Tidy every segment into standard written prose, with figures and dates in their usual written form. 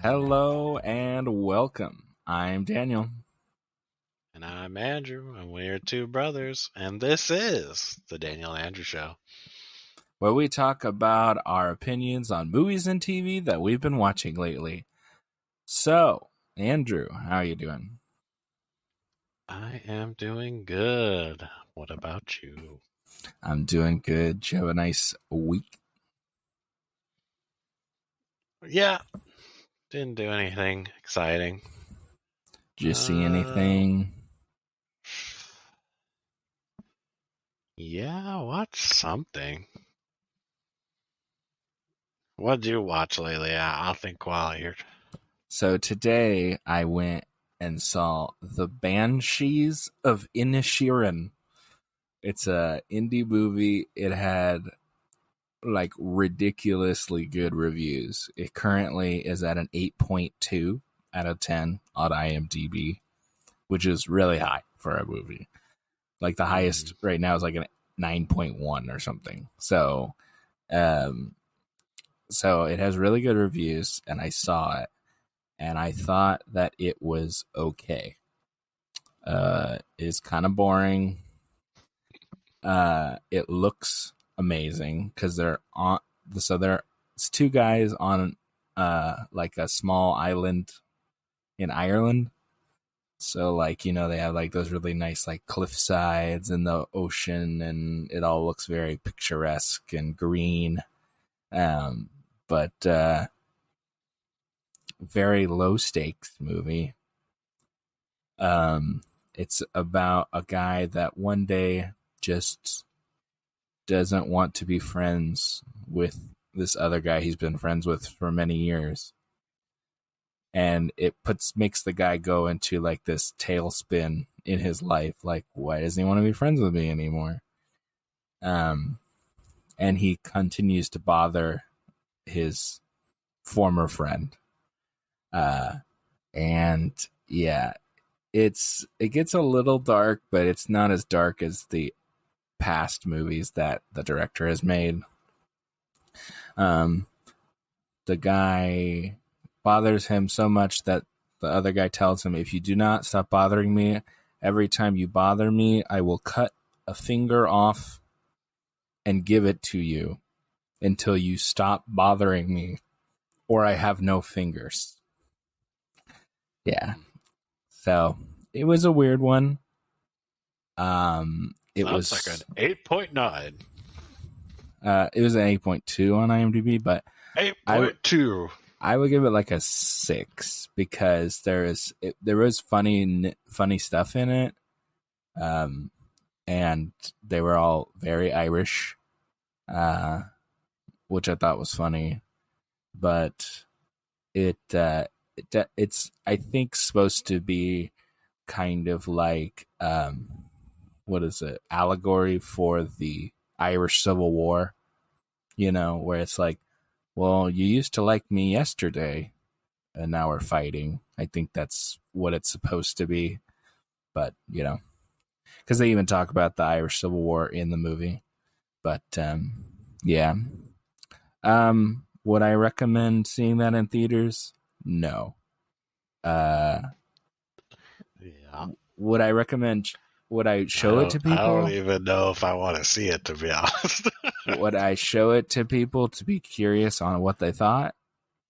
Hello and welcome. I'm Daniel. And I'm Andrew, and we're two brothers, and this is the Daniel and Andrew Show. Where we talk about our opinions on movies and TV that we've been watching lately. So, Andrew, how are you doing? I am doing good. What about you? I'm doing good. Did you have a nice week? Yeah, didn't do anything exciting. Did you see anything? Yeah, watch something. What did you watch lately? I'll think while you're. So today I went and saw The Banshees of Inisherin. It's a indie movie. It had like ridiculously good reviews. It currently is at an 8.2 out of 10 on IMDb, which is really high for a movie. Like the highest right now is like a 9.1 or something. Um, so it has really good reviews, and I saw it, and I thought that it was okay. It's kind of boring. It looks amazing because they're on. So it's two guys on like a small island in Ireland. So like, they have like those really nice like cliff sides and the ocean, and it all looks very picturesque and green. But very low stakes movie. It's about a guy that one day just doesn't want to be friends with this other guy he's been friends with for many years. And it makes the guy go into like this tailspin in his life. Like, why doesn't he want to be friends with me anymore? And he continues to bother his former friend. And yeah, it gets a little dark, but it's not as dark as the past movies that the director has made. The guy bothers him so much that the other guy tells him, if you do not stop bothering me, every time you bother me, I will cut a finger off and give it to you until you stop bothering me, or I have no fingers. Yeah. So it was a weird one. It Sounds was like an 8.9. It was an 8.2 on IMDb, but 8.2. I would give it like a 6 because there was funny stuff in it, and they were all very Irish, which I thought was funny. But it's I think supposed to be kind of like what is it, allegory for the Irish Civil War, where it's like, well, you used to like me yesterday and now we're fighting. I think that's what it's supposed to be. But, because they even talk about the Irish Civil War in the movie. But, yeah. Would I recommend seeing that in theaters? No. Yeah. Would I recommend, would I show it to I don't people? even know if I want to see it, to be honest. Would I show it to people to be curious on what they thought?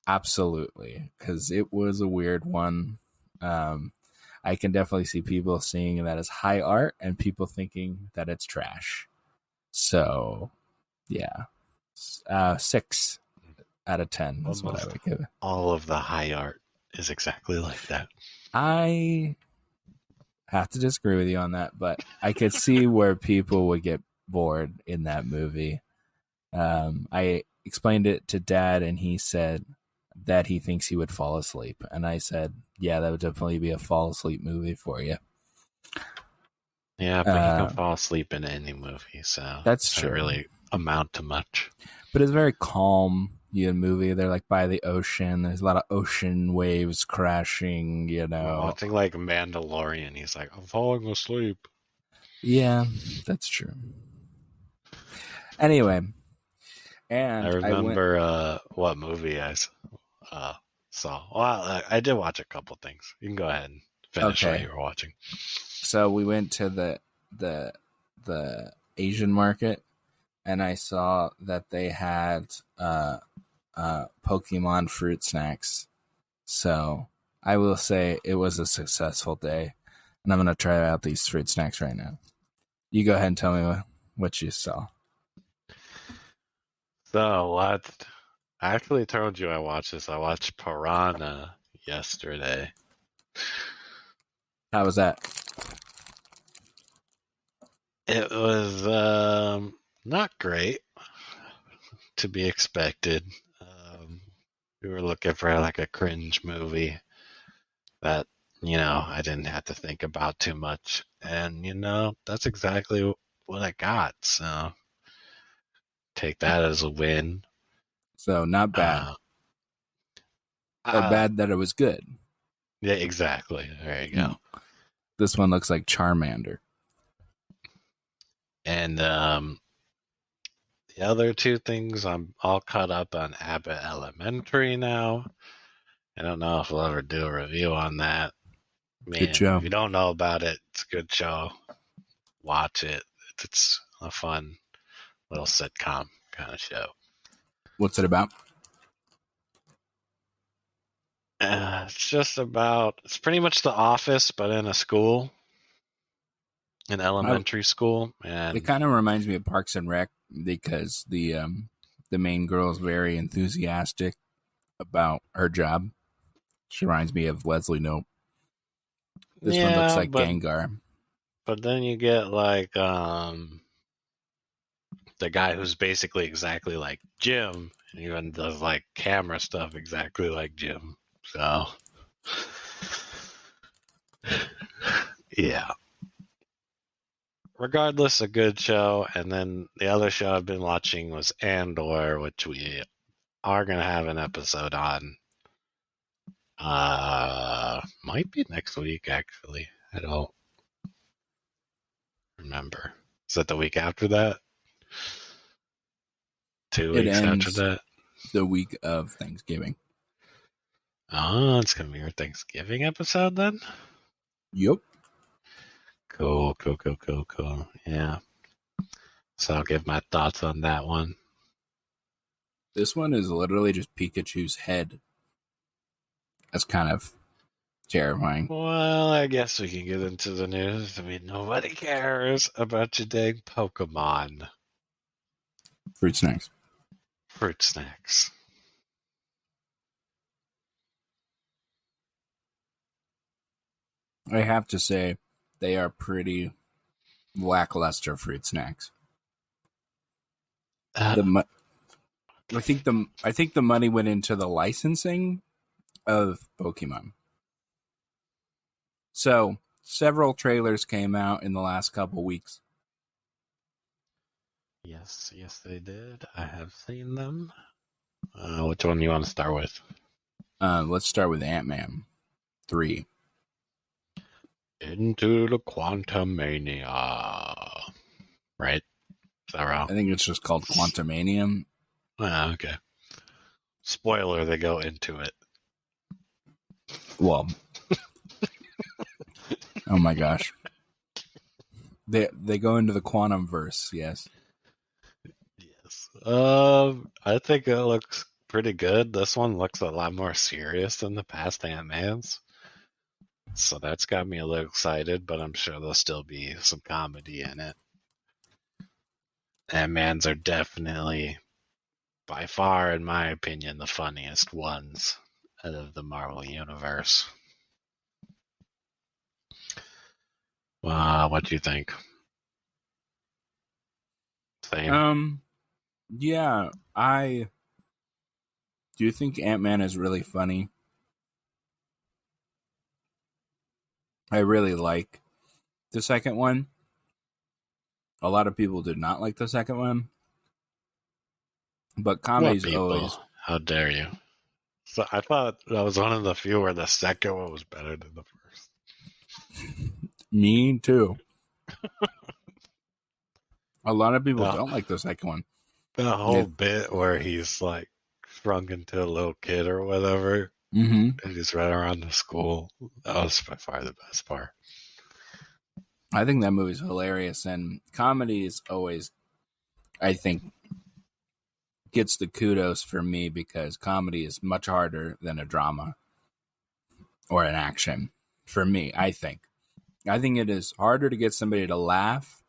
Absolutely, because it was a weird one. I can definitely see people seeing that as high art and people thinking that it's trash. So, yeah, 6 out of 10 is what I would give it. All of the high art is exactly like that. I have to disagree with you on that, but I could see where people would get bored in that movie. I explained it to Dad, and he said that he thinks he would fall asleep. And I said, yeah, that would definitely be a fall asleep movie for you. Yeah, but you can fall asleep in any movie, so that's it true. doesn't really amount to much. But it's a very calm movie. They're like by the ocean. There's a lot of ocean waves crashing, Nothing like Mandalorian. He's like, I'm falling asleep. Yeah, that's true. Anyway, and I remember what movie I Well, I did watch a couple things. You can go ahead and finish what Okay. you were watching. So we went to the the Asian market, and I saw that they had Pokemon fruit snacks. So I will say it was a successful day, and I'm gonna try out these fruit snacks right now. You go ahead and tell me what you saw. So what? I actually told you I watched this. I watched Piranha yesterday. How was that? It was not great, to be expected. Um, we were looking for like a cringe movie that, I didn't have to think about too much. And, that's exactly what I got. So take that as a win. So not bad, Uh, or uh, bad that it was good. yeah, exactly. There you go. Mm. This one looks like Charmander. And the other two things, I'm all caught up on Abbott Elementary now. I don't know if we'll ever do a review on that. Good Man, if show. you don't know about it, it's a good show. Watch it. It's a fun little sitcom kind of show. What's it about? It's pretty much The Office, but in a school, an elementary school. It And kind of reminds me of Parks and Rec because the main girl is very enthusiastic about her job. She reminds me of Leslie Knope. This one looks yeah, like but Gengar. but then you get like the guy who's basically exactly like Jim, and even does like camera stuff exactly like Jim. So yeah. Regardless, a good show. And then the other show I've been watching was Andor, which we are gonna have an episode on. Might be next week actually. I don't remember. Is that the week after that? Two It weeks after ends that? the week of Thanksgiving. Oh, it's gonna be your Thanksgiving episode then? Yup. Cool, cool, cool, cool, cool. Yeah. So I'll give my thoughts on that one. This one is literally just Pikachu's head. That's kind of terrifying. Well, I guess we can get into the news. I mean, nobody cares about your dang Pokemon Fruit snacks. fruit snacks. I have to say, they are pretty lackluster fruit snacks. Uh, I think the money went into the licensing of Pokemon. So several trailers came out in the last couple weeks. yes, yes, they did. I have seen them. Which one do you want to start with? Let's start with Ant-Man 3. Into the Quantumania. Right? Is that I wrong? think it's just called Quantumanium. Okay. Spoiler, they go into it. Well, oh my gosh. They go into the quantum verse, yes. Yes. I think it looks pretty good. This one looks a lot more serious than the past Ant-Mans. So that's got me a little excited, but I'm sure there'll still be some comedy in it. Ant-Mans are definitely, by far, in my opinion, the funniest ones out of the Marvel Universe. What do you think? Same? Yeah, I do think Ant-Man is really funny. I really like the second one. A lot of people did not like the second one. But What comedy's people? always How dare you? So I thought that was one of the few where the second one was better than the first. me too. A lot of people The, don't like the second one. the whole They, bit where he's like shrunk into a little kid or whatever. Mm-hmm. And just run around the school. That was by far the best part. I think that movie's hilarious, and comedy is always, I think, gets the kudos for me because comedy is much harder than a drama or an action. For me, I think. I think it is harder to get somebody to laugh,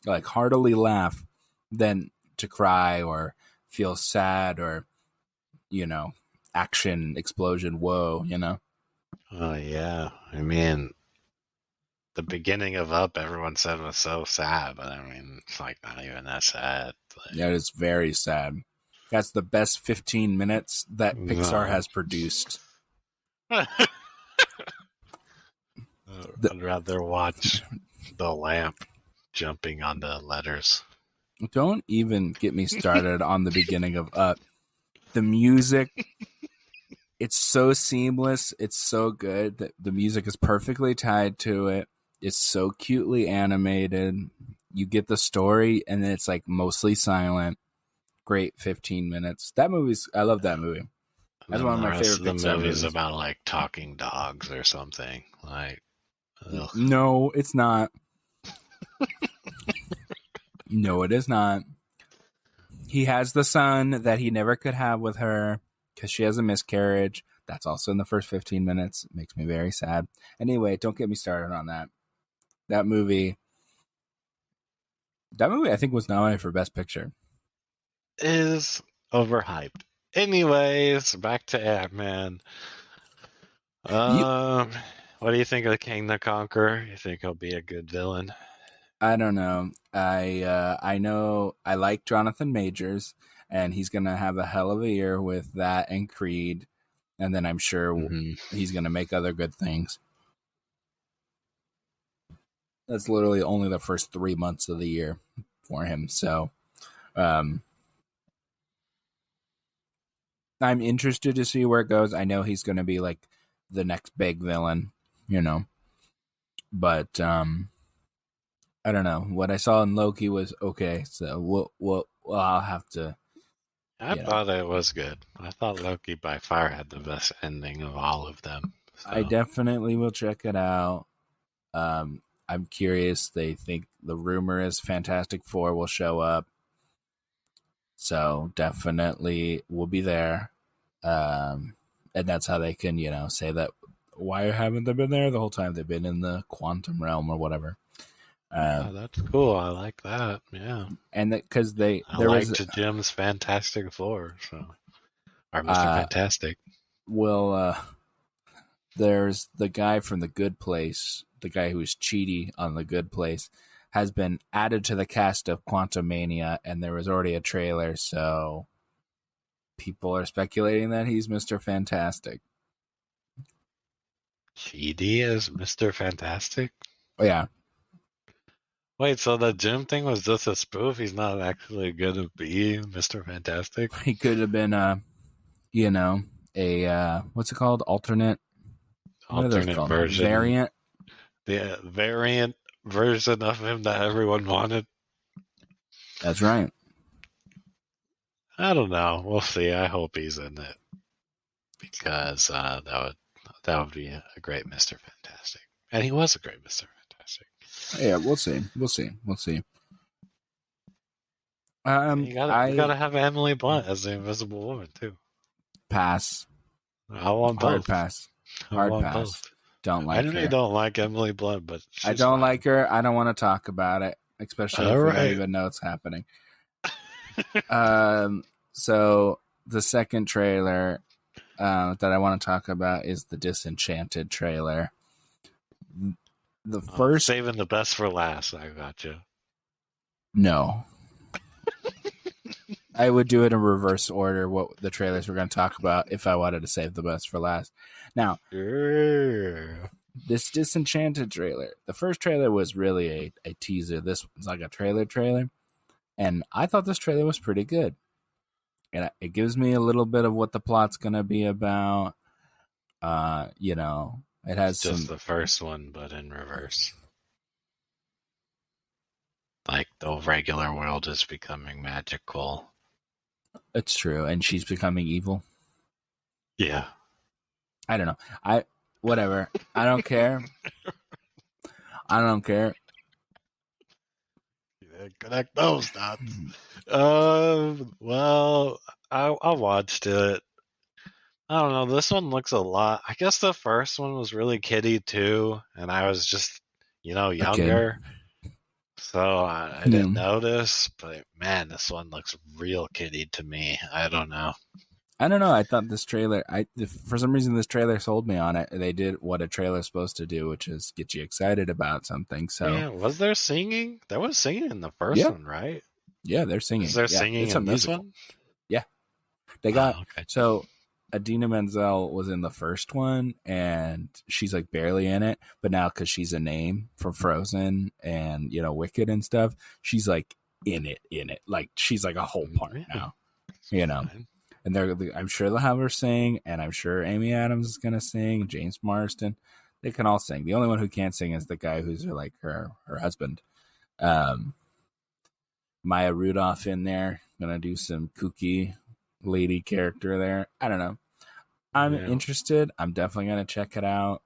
like heartily laugh, than to cry or feel sad or, action, explosion, whoa, Oh, yeah. I mean, the beginning of Up, everyone said was so sad, but I mean, it's like not even that sad. That is very sad. That's the best 15 minutes that Pixar No. has produced. I'd rather watch the lamp jumping on the letters. Don't even get me started on the beginning of Up. The music, it's so seamless. It's so good that the music is perfectly tied to it. It's so cutely animated. You get the story, and then it's like mostly silent. Great 15 minutes. I love that movie. And That's then one of the my rest favorite of the Pixar movie is movies. about like talking dogs or something. Like, ugh. No, it's not. No, it is not. He has the son that he never could have with her because she has a miscarriage. That's also in the first 15 minutes. It makes me very sad. Anyway, don't get me started on that. That movie, I think was nominated for Best Picture. Is overhyped. Anyways, back to Ant-Man. You, What do you think of King the Conqueror? You think he'll be a good villain? I don't know. I know I like Jonathan Majors, and he's gonna have a hell of a year with that and Creed, and then I'm sure Mm-hmm. he's gonna make other good things. That's literally only the first 3 months of the year for him. So, um, I'm interested to see where it goes. I know he's going to be like the next big villain, but I don't know. What I saw in Loki was okay. So I'll have to, I you know, thought it was good. I thought Loki by far had the best ending of all of them. I So definitely will check it out. I'm curious. They think the rumor is Fantastic Four will show up. So definitely we'll be there. And that's how they can, say that. Why haven't they been there the whole time? They've been in the quantum realm or whatever. yeah, that's cool. I like that. Yeah, And because I there was, liked Jim's Fantastic Four. So or Mr. uh, Fantastic. will, there's the guy from The Good Place, the guy who was Cheaty on The Good Place, has been added to the cast of Quantum Mania, and there was already a trailer, so people are speculating that he's Mr. Fantastic. GD is Mr. Fantastic. Oh, yeah. Wait, so the Jim thing was just a spoof? He's not actually gonna be Mr. Fantastic? He could have been a what's it called? Alternate. What are those Alternate called? version. Variant. The variant version of him that everyone wanted. That's right. I don't know. We'll see. I hope he's in it because that would be a great Mr. Fantastic, and he was a great Mr. Fantastic. Yeah, we'll see. We'll see. We'll see. You gotta have Emily Blunt as the Invisible Woman too. Pass. I want Hard both. pass. I Hard want pass. both. Don't I like know her. you don't like Emily Blunt, but I don't like her. I don't want to talk about it, especially if we don't even know it's happening. So the second trailer that I want to talk about is the Disenchanted trailer. The first saving the best for last. I got you. No. I would do it in reverse order, what the trailers we're going to talk about, if I wanted to save the best for last. Now, this Disenchanted trailer, the first trailer was really a teaser. This was like a trailer. And I thought this trailer was pretty good. And it gives me a little bit of what the plot's going to be about. It has just the first one, but in reverse. Like the regular world is becoming magical. It's true. And she's becoming evil. Yeah. I don't know. Whatever. I don't care. I don't care. Yeah, connect those dots. Well, I watched it. I don't know. This one looks a lot. I guess the first one was really kiddie too, and I was just, A kid. younger, so I Yeah. didn't notice. But man, this one looks real kiddie to me. I don't know. I don't know. I thought this trailer. For some reason this trailer sold me on it. They did what a trailer's supposed to do, which is get you excited about something. So Yeah, was there singing? There was singing in the first yeah, one, right? yeah, they're Is singing. there Yeah, singing it's a in this musical. one? Yeah, they got Oh, okay. so Adina Menzel was in the first one, and she's like barely in it, but now because she's a name from Frozen and Wicked and stuff, she's like in it. Like she's like a whole part Yeah, now. it's You know, fine. and I'm sure they'll have her sing, and I'm sure Amy Adams is gonna sing, James Marsden, they can all sing. The only one who can't sing is the guy who's like her husband. Um, Maya Rudolph in there, gonna do some kooky lady character there. I don't know. I'm Yeah. interested. I'm definitely gonna check it out.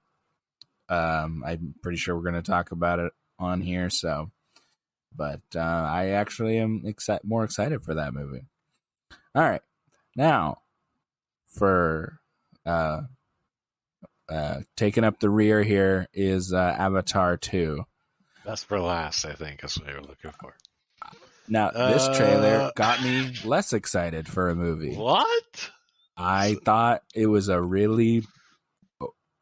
I'm pretty sure we're gonna talk about it on here. So, but I actually am more excited for that movie. All right, now for uh, taking up the rear here is Avatar 2. Best for last, I think, is what you're looking for. Now, this trailer got me less excited for a movie. What? I thought it was a really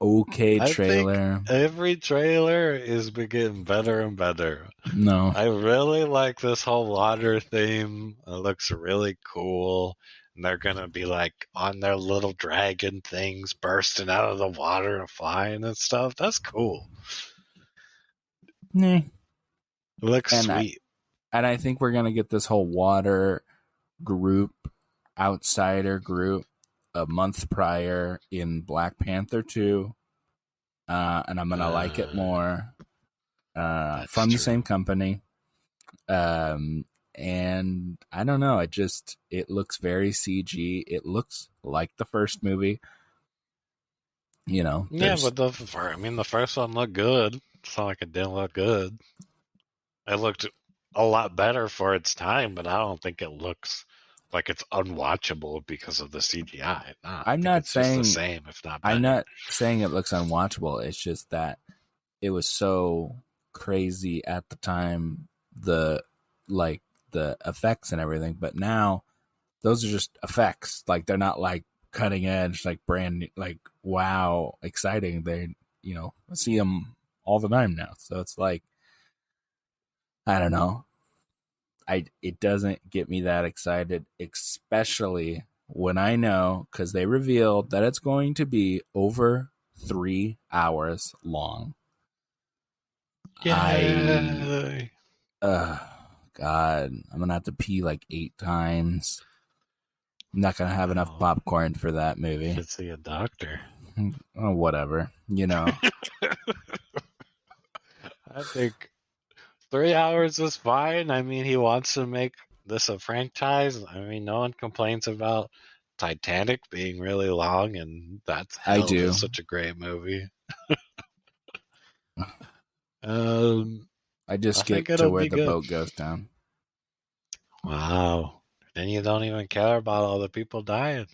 okay I think trailer. every trailer is getting better and better. No. I really like this whole water theme. It looks really cool. And they're gonna be like on their little dragon things bursting out of the water and flying and stuff. That's cool. Nah. It looks And sweet. I think we're going to get this whole water group, outsider group, a month prior in Black Panther 2. And I'm going to like it more That's from the true. same company. And I don't know. It looks very CG. It looks like the first movie. Yeah, but the first one looked good. It's not like it didn't look good. It looked a lot better for its time, but I don't think it looks like it's unwatchable because of the CGI. Nah, I I'm think not it's just the saying same, if not I'm better. not saying it looks unwatchable. It's just that it was so crazy at the time, the effects and everything. But now those are just effects. Like they're not like cutting edge, like brand new, like wow, exciting. They I see them all the time now. So it's like I don't know. It doesn't get me that excited, especially when I know because they revealed that it's going to be over 3 hours long. Yay! God, I'm gonna have to pee like 8 times. I'm not gonna have enough Wow. popcorn for that You movie. should see a doctor. Oh, whatever, I think 3 hours is fine. I mean, he wants to make this a franchise. I mean, no one complains about Titanic being really long, and that's I held do. as such a great movie. Um, I I just think get to it'll where be the good. boat goes down. Wow. Then you don't even care about all the people dying.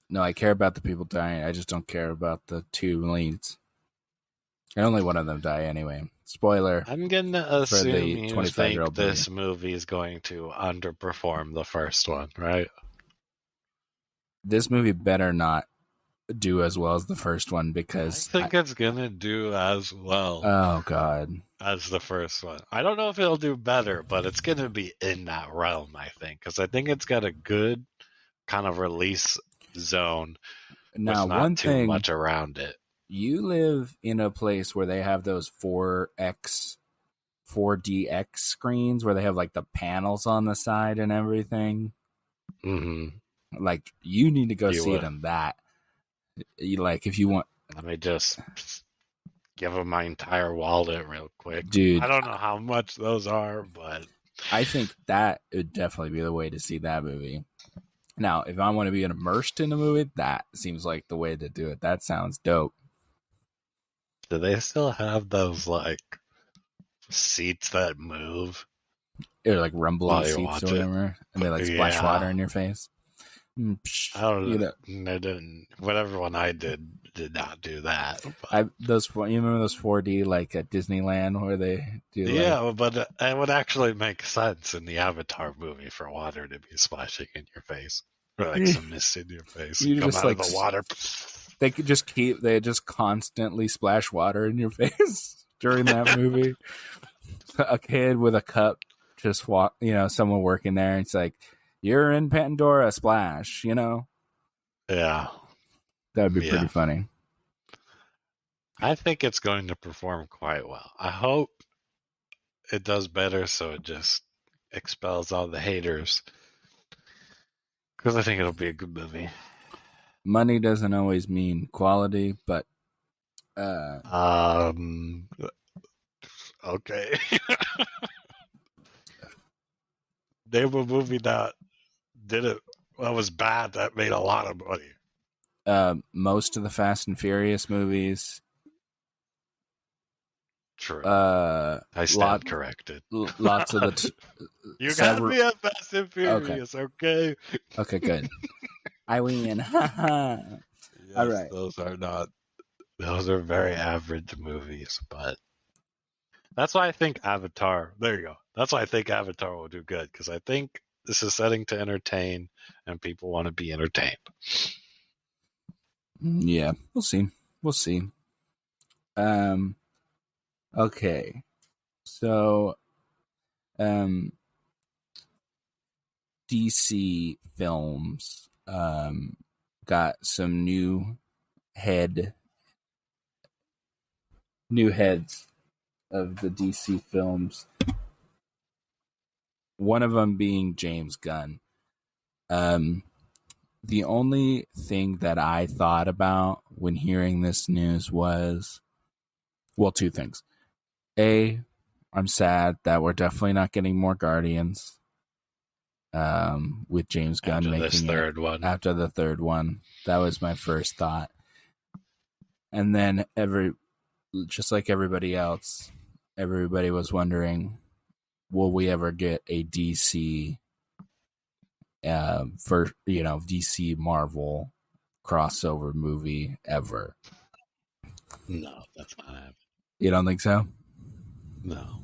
No, I care about the people dying. I just don't care about the two leads. And only one of them die anyway. Spoiler I'm gonna for assume the you think 25-year-old movie. this movie is going to underperform the first one, right? This movie better not do as well as the first one I because think it's gonna do as well oh god, as the first one. I don't know if it'll do better, but it's gonna be in that realm, I think, because I think it's got a good kind of release zone with now not one too thing, much around it. you live in a place where they have those 4DX screens where they have like the panels on the side and everything. Hmm. Like you need to go You see it would. in that. Like if you want, Let me just give him my entire wallet real quick. I dude, don't know how much those are, but I think that would definitely be the way to see that movie. Now, if I want to be immersed in a movie, that seems like the way to do it. That sounds dope. Do they still have those like seats that move Or like rumbly while you seats or watch it? whatever, and they like splash water Yeah. in your face. I don't You know. know, They didn't. Whatever one I did not do that. But you remember those 4D like at Disneyland where they do like yeah, but it would actually make sense in the Avatar movie for water to be splashing in your face, or like some mist in your face and you come just out of like the water. they just constantly splash water in your face during that movie. A kid with a cup just walk, someone working there. It's like, you're in Pandora, splash. Yeah, That would be pretty yeah. funny. I think it's going to perform quite well. I hope it does better, so it just expels all the haters. Because I think it'll be a good movie. Money doesn't always mean quality, but Okay. Name a movie that did it that was bad that made a lot of money. most of the Fast and Furious movies, True. I lot stand corrected. lots of the You got several. me at Fast and Furious, okay? Okay, good. I win. All Yes, right. those are very average movies, but that's why I think Avatar, there you go. That's why I think Avatar will do good, because I think this is setting to entertain, and people want to be entertained. Yeah, we'll see. We'll see. Okay. So, DC films, got some new heads of the DC films. One of them being James Gunn. The only thing that I thought about when hearing this news was, well, two things. A, I'm sad that we're definitely not getting more Guardians. With James Gunn After this making it third one. after the third one. That was my first thought. And then just like everybody else, everybody was wondering, will we ever get a DC DC Marvel crossover movie ever? No, that's not happening. You don't think so? No.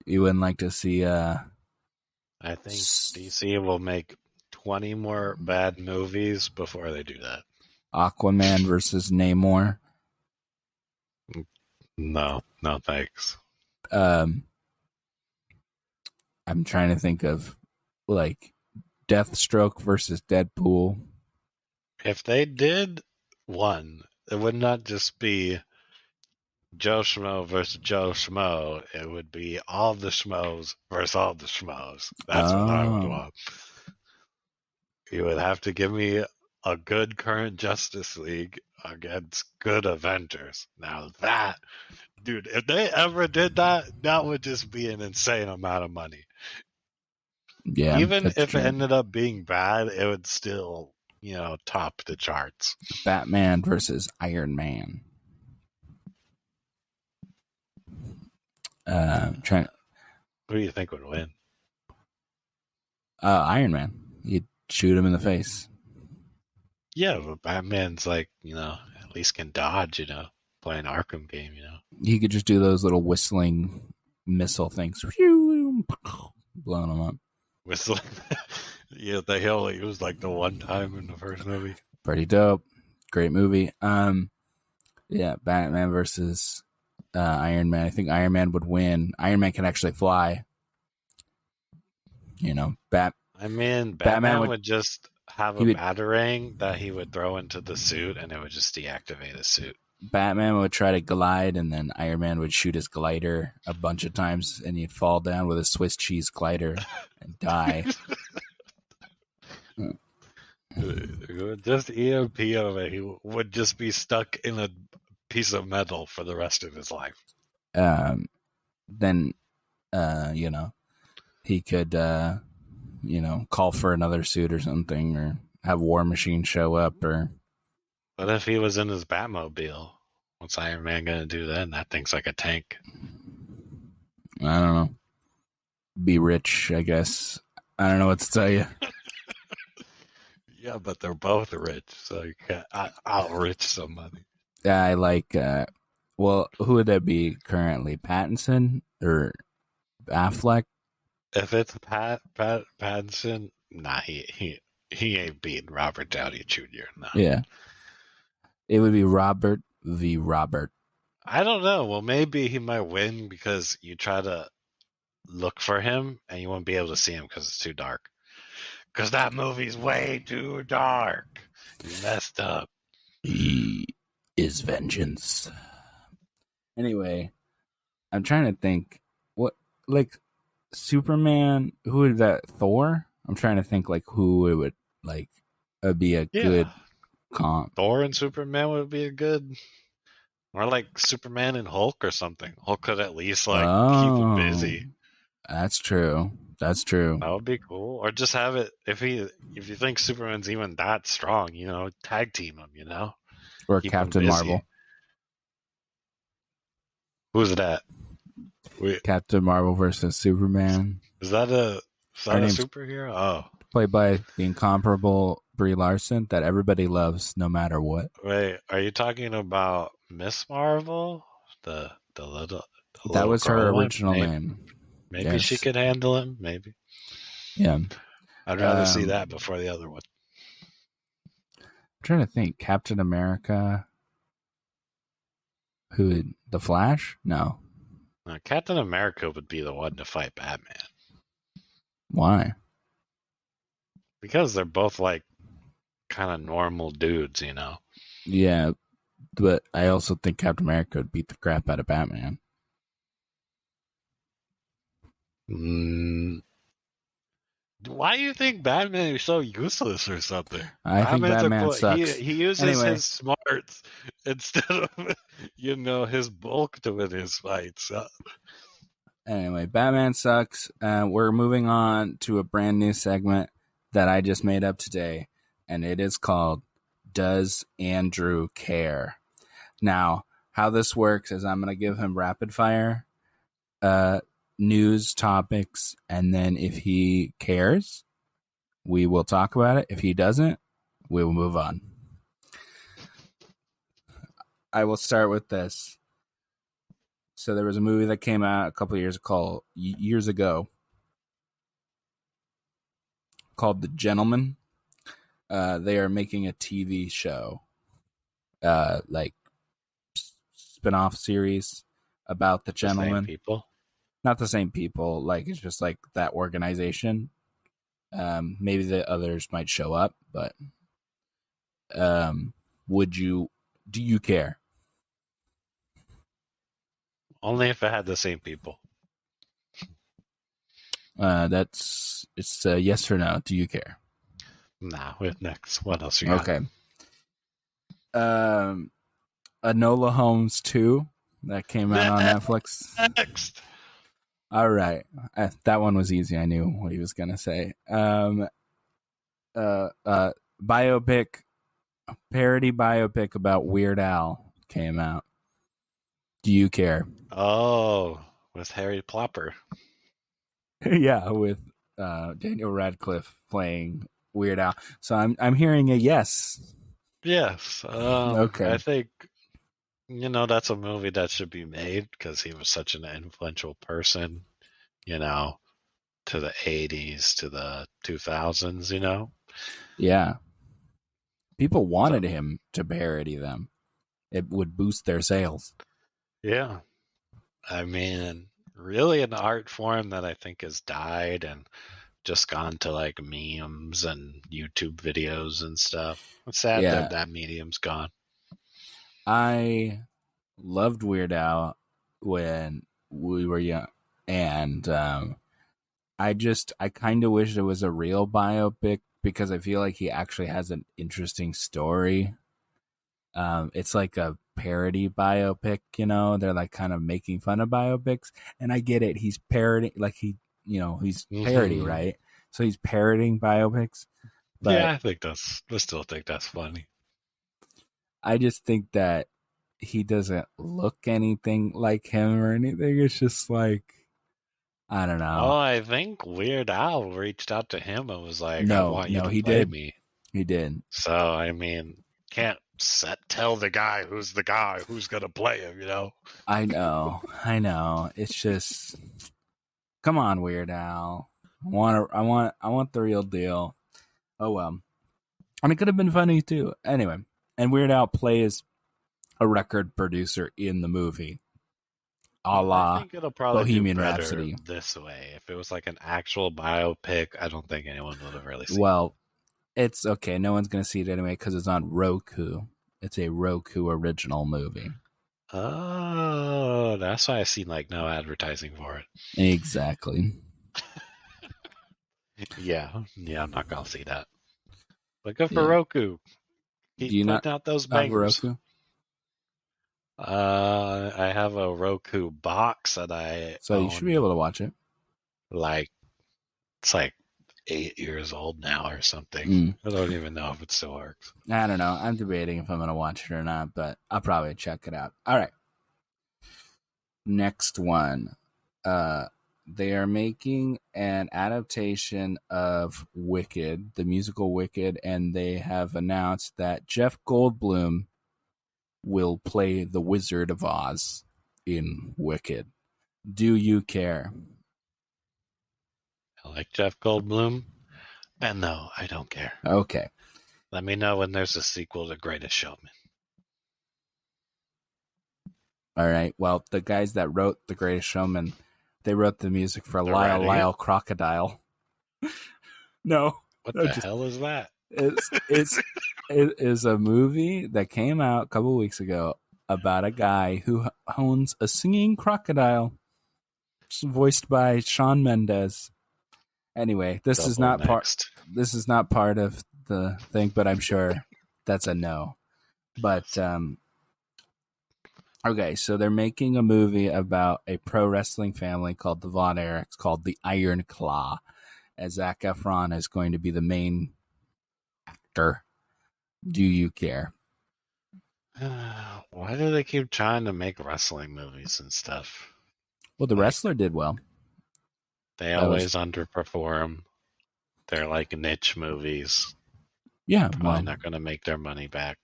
You wouldn't like to see I think DC will make 20 more bad movies before they do that. Aquaman versus Namor? No, thanks. I'm trying to think of like Deathstroke versus Deadpool. If they did one, it would not just be Joe Schmo versus Joe Schmo. It would be all the Schmoes versus all the Schmoes. That's what I would want. You would have to give me a good current Justice League against good Avengers. Now that, dude, if they ever did that, that would just be an insane amount of money. Yeah, even if true. it ended up being bad, it would still, top the charts. Batman versus Iron Man. Trying. Who do you think would win? Iron Man. You'd shoot him in the face. Yeah, but Batman's like, at least can dodge, play an Arkham game, He could just do those little whistling missile things, blowing them up. Whistling. Yeah, they only used like the one time in the first movie. Pretty dope. Great movie. Yeah, Batman versus Iron Man. I think Iron Man would win. Iron Man can actually fly. Batman would just have a batarang that he would throw into the suit, and it would just deactivate the suit. Batman would try to glide, and then Iron Man would shoot his glider a bunch of times, and he'd fall down with a Swiss cheese glider and die. Just EMP of it. He would just be stuck in a piece of metal for the rest of his life. Then, he could call for another suit or something, or have War Machine show up, or What if he was in his Batmobile? What's Iron Man gonna do then? That thing's like a tank. I don't know, be rich, I guess. I don't know what to tell you. Yeah, but they're both rich, so you can't out-rich somebody. I like, well, who would that be currently? Pattinson or Affleck? If it's Pattinson, nah, he ain't beating Robert Downey Jr. No, Yeah. It would be Robert v. Robert. I don't know. Well, maybe he might win because you try to look for him and you won't be able to see him because it's too dark. Because that movie's way too dark. You messed up. He is vengeance. Anyway, I'm trying to think what, like, Superman, who would that, Thor? I'm trying to think like who it would like be a good Yeah, comp. Thor and Superman would be a good, or like Superman and Hulk or something. Hulk could at least like keep him Oh, busy. that's true. That's true. That would be cool. Or just have it if you think Superman's even that strong, tag team him. Or Keep him Captain busy. Marvel. Who's that? Wait, Captain Marvel versus Superman. is that a Her name's superhero? Oh, played by the incomparable Brie Larson that everybody loves no matter what. wait. Are you talking about Miss Marvel, the little the That little was her girl one? original name. Maybe she Yes. could handle him. Maybe Yeah. I'd rather see that before the other one. I'm trying to think. Captain America. Who? The Flash? No. Captain America would be the one to fight Batman Why? because they're both like kind of normal dudes. Yeah, but I also think Captain America would beat the crap out of Batman. Mm, why do you think Batman is so useless or something? I think Batman's Batman he sucks. uses Anyway, his smarts instead of his bulk to win his fights. Batman sucks. We're moving on to a brand new segment that I just made up today, and it is called Does Andrew Care? Now, how this works is I'm going to give him rapid fire news topics, and then if he cares, we will talk about it. If he doesn't, we will move on. I will start with this. So there was a movie that came out a couple of years ago called The Gentleman. They are making a TV show, like spin-off series about the The same gentleman. people. Not the same people. Like, it's just like that organization. Maybe the others might show up, but do you care? Only if it had the same people. It's a yes or no. Do you care? Nah, with next. What else you got? Okay. Enola Holmes 2 that came out on Netflix. Next. All right. That one was easy. I knew what he was going to say. Biopic, parody biopic about Weird Al came out. Do you care? Oh, with Harry Plopper. Yeah, with Daniel Radcliffe playing Weird Al. So I'm hearing a yes. Yes. Okay. I think that's a movie that should be made because he was such an influential person, to the 80s, to the 2000s. Yeah. People wanted So, him to parody them. It would boost their sales. yeah. I mean, really an art form that I think has died and just gone to like memes and YouTube videos and stuff. It's sad Yeah. that medium's gone. I loved Weird Al when we were young, and I kind of wish it was a real biopic because I feel like he actually has an interesting story. It's like a parody biopic, they're like kind of making fun of biopics, and I get it. He's parody, like he's parody, right? So he's parroting biopics, Yeah, but I still think that's funny. I just think that he doesn't look anything like him or anything. It's just like, I don't Oh, know. I think Weird Al reached out to him and was like, "I No, want you no, to he play did. me." He did. So I mean, can't tell the guy who's gonna play him, you know? I know. I know. It's just, come on, Weird Al. I want the real deal. Oh well. And it could have been funny too. Anyway, and Weird Al plays a record producer in the movie, a I la think it'll probably do Bohemian better Rhapsody. this way. If it was like an actual biopic, I don't think anyone would have really seen it. Well, it's okay. No one's going to see it anyway because it's on Roku. It's a Roku original movie. Oh, that's why I seen like no advertising for it. Exactly. Yeah, I'm not gonna see that. But good for Yeah. Roku. Do Keep you not putting out those have a bangers. Roku? I have a Roku box that I So you should be own. able to watch it. Like it's like 8 years old now or something. Mm. I don't even know if it still works. I don't know. I'm debating if I'm going to watch it or not, but I'll probably check it out. All right. Next one. They are making an adaptation of Wicked, the musical Wicked, and they have announced that Jeff Goldblum will play the Wizard of Oz in Wicked. Do you care? I like Jeff Goldblum. And no, I don't care. Okay. Let me know when there's a sequel to Greatest Showman. All right. Well, the guys that wrote The Greatest Showman, they wrote the music for They're Lyle writing it? Lyle Crocodile. No, What no, the just hell is that? it is a movie that came out a couple weeks ago about a guy who owns a singing crocodile, voiced by Shawn Mendes. Anyway, Double next. this is not part of the thing, but I'm sure that's a no. But okay, so they're making a movie about a pro wrestling family called the Von Erichs, called the Iron Claw, as Zac Efron is going to be the main actor. Do you care? Why do they keep trying to make wrestling movies and stuff? Well, the Like, wrestler did well. they That was always underperform. They're like niche movies. yeah. Probably Well, not going to make their money back.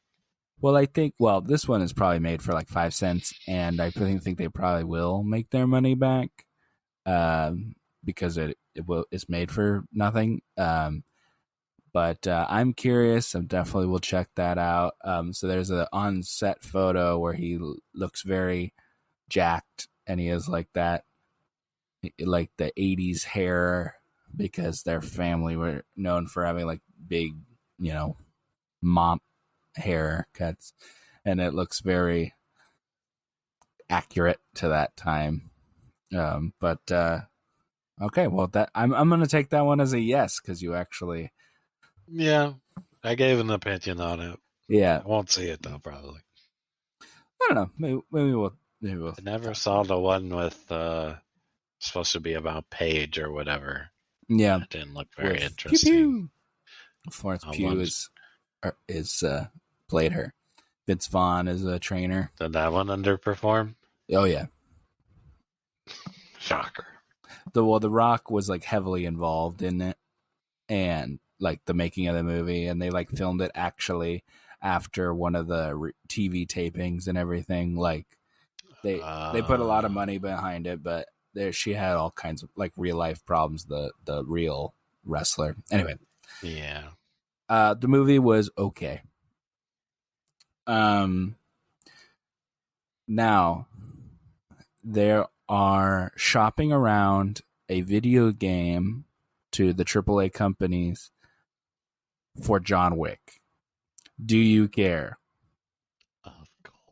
I think this one is probably made for like 5 cents, and I think they probably will make their money back, because it's made for nothing. But I'm curious. I definitely will check that out. So there's an on-set photo where he looks very jacked, and he has like that, like the '80s hair, because their family were known for having like big, mop haircuts, and it looks very accurate to that time. But okay, well that I'm gonna take that one as a yes because you actually Yeah, I gave an opinion on it. yeah. I won't see it though, probably. I don't know. Maybe we'll I never talk saw the one with supposed to be about Paige or whatever. yeah, That didn't look very with Pew interesting. Pew. Florence Pugh One is played her. Vince Vaughn is a trainer. did that one underperform? Oh yeah. Shocker. The Rock was like heavily involved in it, and like the making of the movie, and they like filmed it actually after one of the TV tapings and everything. Like they put a lot of money behind it, but she had all kinds of like real life problems. The real wrestler. Anyway, Yeah. the movie was okay. Now there are shopping around a video game to the AAA companies for John Wick. Do you care? Of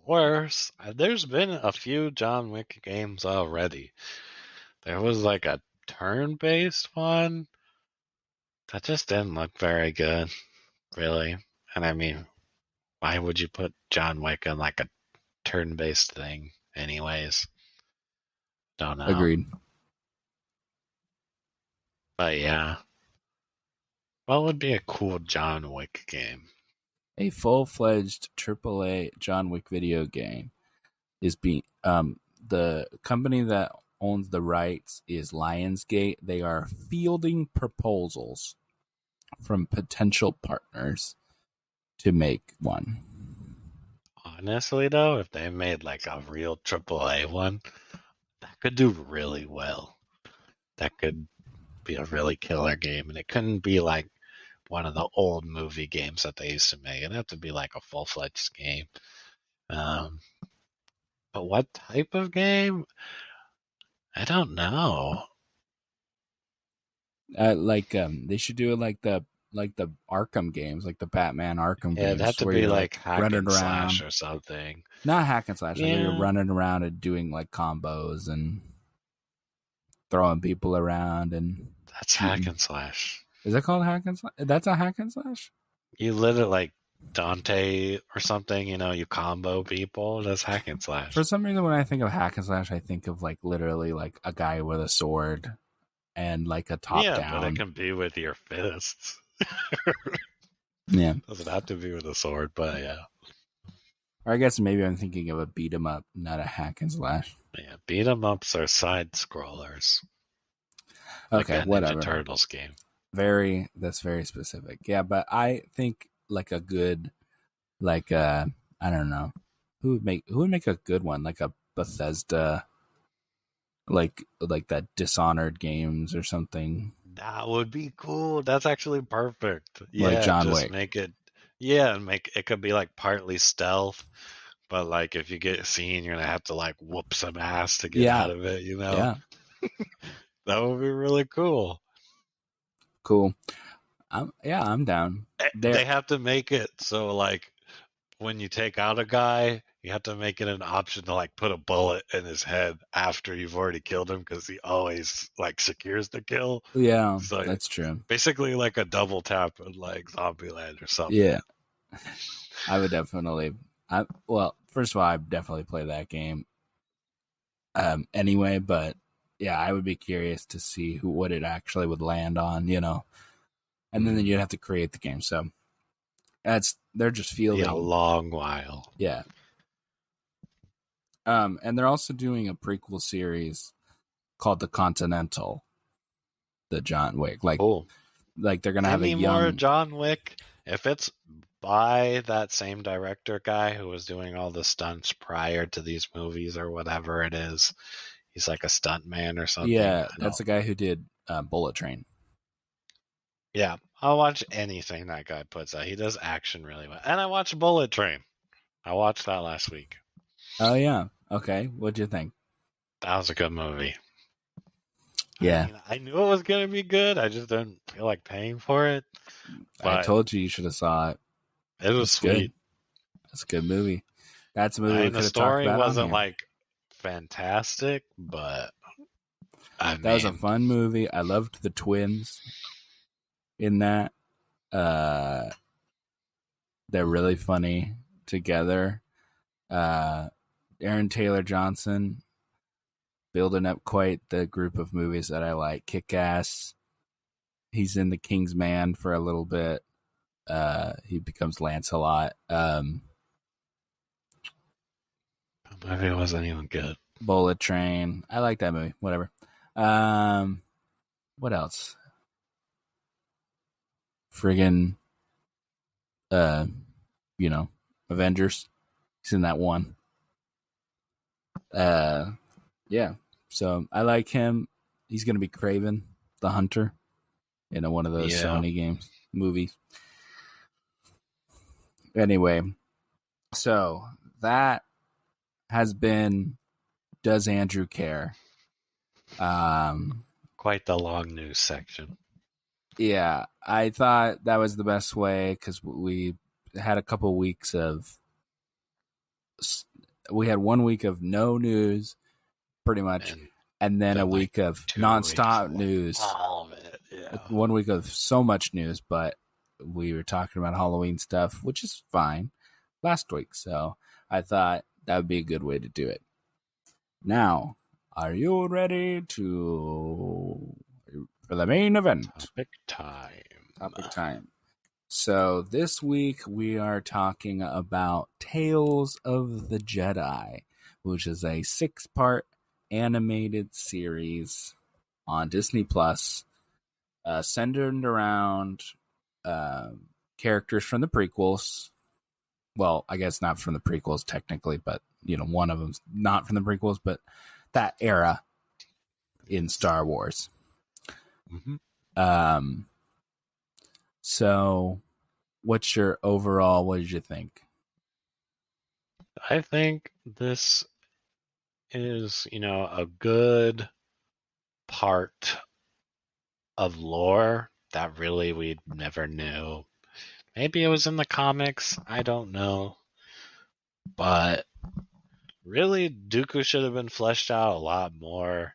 course. There's been a few John Wick games already. There was like a turn-based one that just didn't look very good, really. And I mean, why would you put John Wick in like a turn-based thing, anyways? Don't know. Agreed. But yeah. What would be a cool John Wick game? A full-fledged AAA John Wick video game is being the company that owns the rights is Lionsgate. They are fielding proposals from potential partners to make one. Honestly, though, if they made like a real AAA one, that could do really well. That could be a really killer game, and it couldn't be like one of the old movie games that they used to make. It'd have to be like a full-fledged game. Um, but what type of game? I don't know. They should do it like the Arkham games, like the Batman Arkham Yeah, it'd have games, to where be you're like like hack running and slash around, or something. not hack and slash, like where you're Yeah, running around and doing like combos and throwing people around and that's hack shooting. and slash. Is that called hack and slash? That's a hack and slash. You literally like Dante or something, you combo people. That's hack and For slash. some reason, when I think of hack and slash, I think of like literally like a guy with a sword and like a top Yeah, but it down. can be with your fists. Yeah. Doesn't have to be with a sword, but yeah. Or I guess maybe I'm thinking of a beat 'em up, not a hack and slash. Yeah, beat 'em ups are side scrollers. Like Okay, a Ninja whatever. Turtles game. That's very specific. Yeah, but I think like a good like I don't know. Who would make a good one? Like a Bethesda like that Dishonored games or something. That would be cool. That's actually perfect. Like Yeah, John just Wick. make it. Yeah, and make it could be like partly stealth, but like if you get seen, you're gonna have to like whoop some ass to get Yeah. out of it. Yeah. That would be really cool. Cool. I'm down. They There. have to make it so like when you take out a guy, you have to make it an option to like put a bullet in his head after you've already killed him because he always like secures the kill. Yeah, So that's true. basically like a double tap in like Zombieland or something. Yeah. I would definitely well, first of all, I'd definitely play that game anyway, but yeah, I would be curious to see what it actually would land on, and then you'd have to create the game. So they're just fielding. Yeah, a long while. Yeah. And they're also doing a prequel series called The Continental, the John Wick. Cool. Like they're gonna have a Any young more John Wick? If it's by that same director guy who was doing all the stunts prior to these movies or whatever it is, he's like a stunt man or something. Yeah, that's the guy who did Bullet Train. Yeah, I'll watch anything that guy puts out. He does action really well. And I watched Bullet Train. I watched that last week. Oh yeah. Okay. What'd you think? That was a good movie. Yeah. I knew it was gonna be good. I just didn't feel like paying for it. I told you should have saw it. It was sweet. Good. That's a good movie. That's a movie we could The have talked story about. wasn't like fantastic, but that was a fun movie. I loved the twins in that. They're really funny together. Aaron Taylor Johnson building up quite the group of movies that I like. Kick-Ass. He's in The King's Man for a little bit. He becomes Lancelot. Maybe it wasn't even good. Bullet Train. I like that movie. Whatever. What else? Friggin' Avengers. He's in that one. Yeah. So I like him. He's gonna be Kraven the Hunter in one of those Sony movies. Anyway, so that has been Does Andrew Care? Quite the long news section. Yeah, I thought that was the best way because we had a couple weeks of. We had 1 week of no news, pretty much, and then a week of nonstop news. All of it, yeah. 1 week of so much news, but we were talking about Halloween stuff, which is fine, last week. So I thought that would be a good way to do it. Now, are you ready for the main event? Topic time. Topic time. So this week we are talking about Tales of the Jedi, which is a 6-part animated series on Disney Plus, centered around uh, characters from the prequels. Well, I guess not from the prequels technically, but one of them's not from the prequels, but that era in Star Wars. Mm-hmm. Um, so what's your overall? What did you think? I think this is, a good part of lore that really we never knew. Maybe it was in the comics, I don't know. But really, Dooku should have been fleshed out a lot more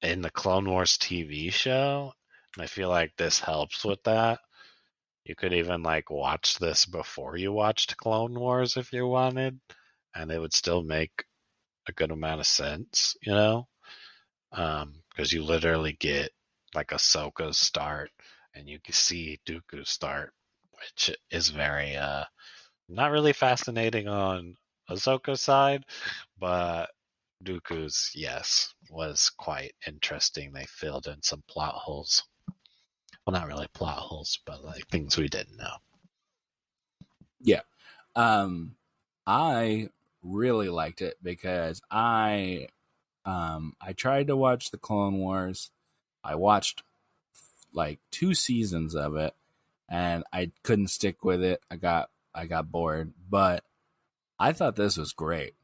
in the Clone Wars TV show. And I feel like this helps with that. You could even watch this before you watched Clone Wars if you wanted, and it would still make a good amount of sense, because you literally get Ahsoka's start, and you can see Dooku's start, which is very not really fascinating on Ahsoka's side, but Dooku's, yes, was quite interesting. They filled in some plot holes. Well, not really plot holes, but things we didn't know. Yeah. I really liked it because I tried to watch the Clone Wars. I watched 2 seasons of it and I couldn't stick with it. I got bored, but I thought this was great.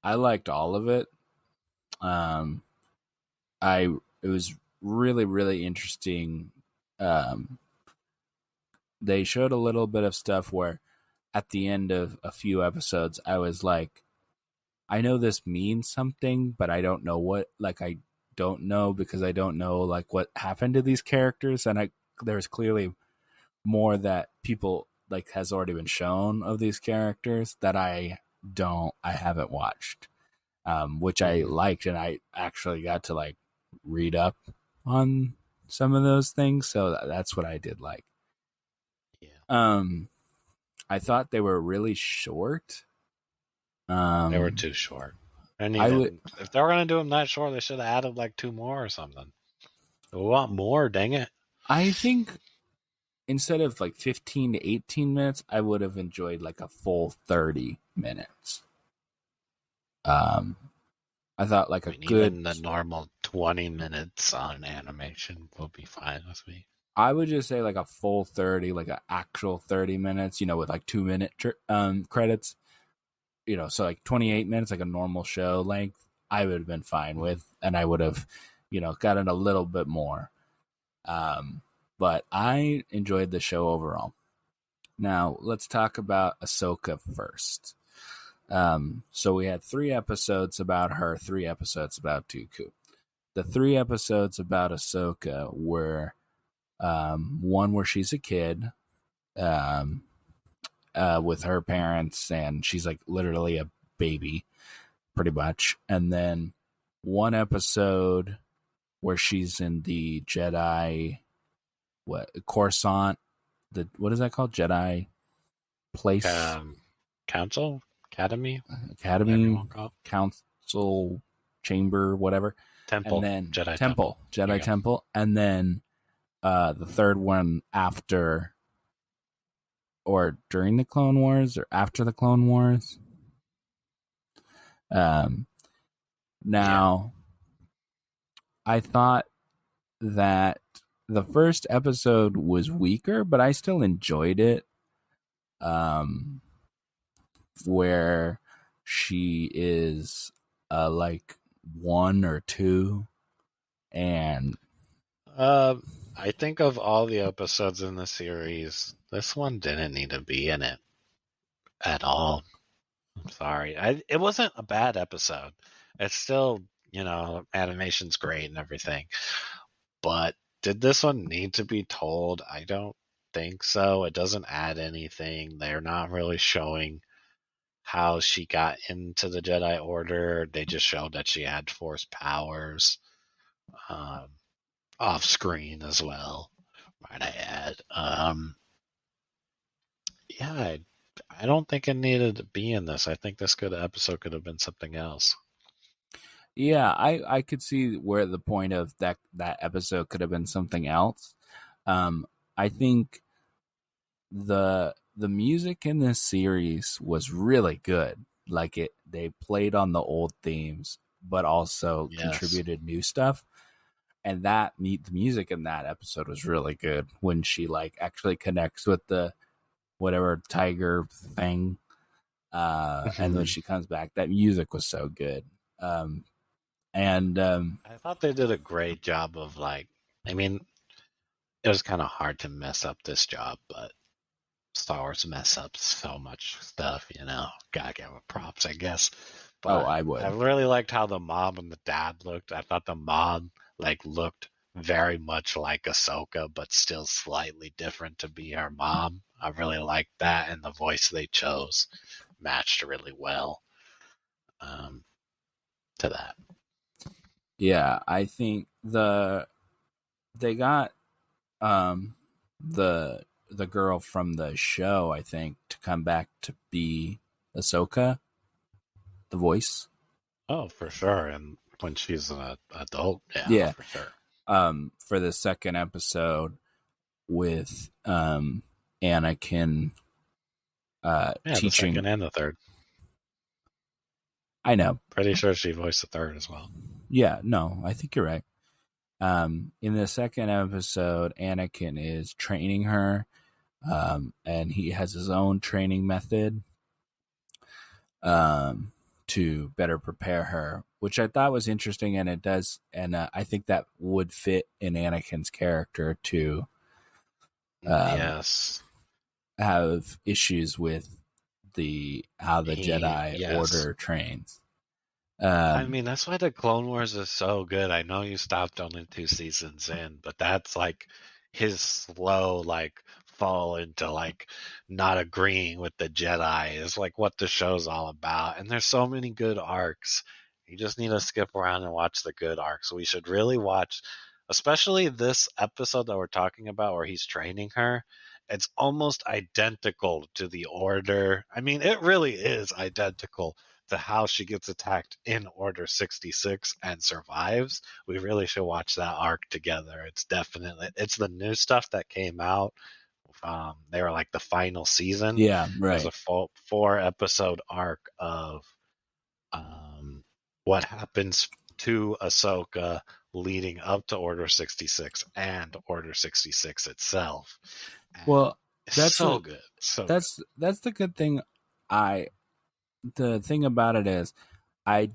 I liked all of it. Um I it was really really interesting. Um they showed a little bit of stuff where at the end of a few episodes I was like, I know this means something, but I don't know what. I don't know because I don't know what happened to these characters, and there's clearly more that people has already been shown of these characters that I haven't watched, which I Mm-hmm. liked, and I actually got to read up on some of those things, so that's what I did like. Yeah. I thought they were really short. They were too short. I I would needed, if they were going to do them that short, they should have added 2 more or something. We want more, dang it. I think instead of 15 to 18 minutes, I would have enjoyed a full 30 minutes. I thought I a mean, good, even the normal 20 minutes on animation will be fine with me. I would just say a full 30, an actual 30 minutes, with 2-minute credits, so 28 minutes, a normal show length, I would have been fine Mm-hmm. with, and I would have, gotten a little bit more. But I enjoyed the show overall. Now, let's talk about Ahsoka first. So we had 3 episodes about her, 3 episodes about Dooku. The 3 episodes about Ahsoka were one where she's a kid um, with her parents, and she's literally a baby, pretty much. And then one episode where she's in the Jedi, Coruscant, what is that called? Jedi place, Council? Academy? Whatever you academy, want to call it. council, chamber, whatever. And Temple. then Jedi temple, There Jedi you go. temple. And then the third one after or during the Clone Wars or after the Clone Wars. Um, Yeah. Now, I thought that the first episode was weaker, but I still enjoyed it. Um, where she is 1 or 2, and Uh, I think of all the episodes in the series, this one didn't need to be in it at all. I'm sorry. It wasn't a bad episode. It's still, animation's great and everything. But did this one need to be told? I don't think so. It doesn't add anything. They're not really showing how she got into the Jedi Order. They just showed that she had Force powers, um, off screen as well. might I add. Yeah, I don't think it needed to be in this. I think this episode could have been something else. Yeah, I could see where the point of that episode could have been something else. I think the music in this series was really good. Like they played on the old themes, but also Yes. contributed new stuff. And the music in that episode was really good when she like actually connects with the whatever tiger thing. And when Mhm. she comes back, that music was so good. Um, and I thought they did a great job of like, I mean, it was kind of hard to mess up this job, but Star Wars mess up so much stuff, Gotta give it props, I guess. oh, But I I would. really liked how the mom and the dad looked. I thought the mom like looked very much like Ahsoka, but still slightly different to be her mom. I really liked that, and the voice they chose matched really well um, to that. Yeah, I think they got um the girl from the show, I think, to come back to be Ahsoka, the voice. Oh, for sure. And when she's an adult, yeah, Yeah. for sure. For the second episode with Anakin Yeah, the teaching. second and the third. I know. Pretty sure she voiced the third as well. Yeah, no, I think you're right. In the second episode, Anakin is training her, and he has his own training method um, to better prepare her, which I thought was interesting, and it does, and I think that would fit in Anakin's character to um, Yes. have issues with the how the Jedi Yes. Order trains. I Um, mean, that's why the Clone Wars is so good. I know you stopped only 2 seasons in, but that's like his slow, like, fall into like not agreeing with the Jedi is like what the show's all about. And there's so many good arcs. You just need to skip around and watch the good arcs. We should really watch, especially this episode that we're talking about where he's training her. It's almost identical to the Order. I mean, it really is identical to how she gets attacked in Order 66 and survives. We really should watch that arc together. It's the new stuff that came out. They were like the final season. yeah, There's right. a full 4 episode arc of um, what happens to Ahsoka leading up to Order 66 and Order 66 itself. And Well, it's that's so the good. So good. that's the good thing. I the thing about it is I'm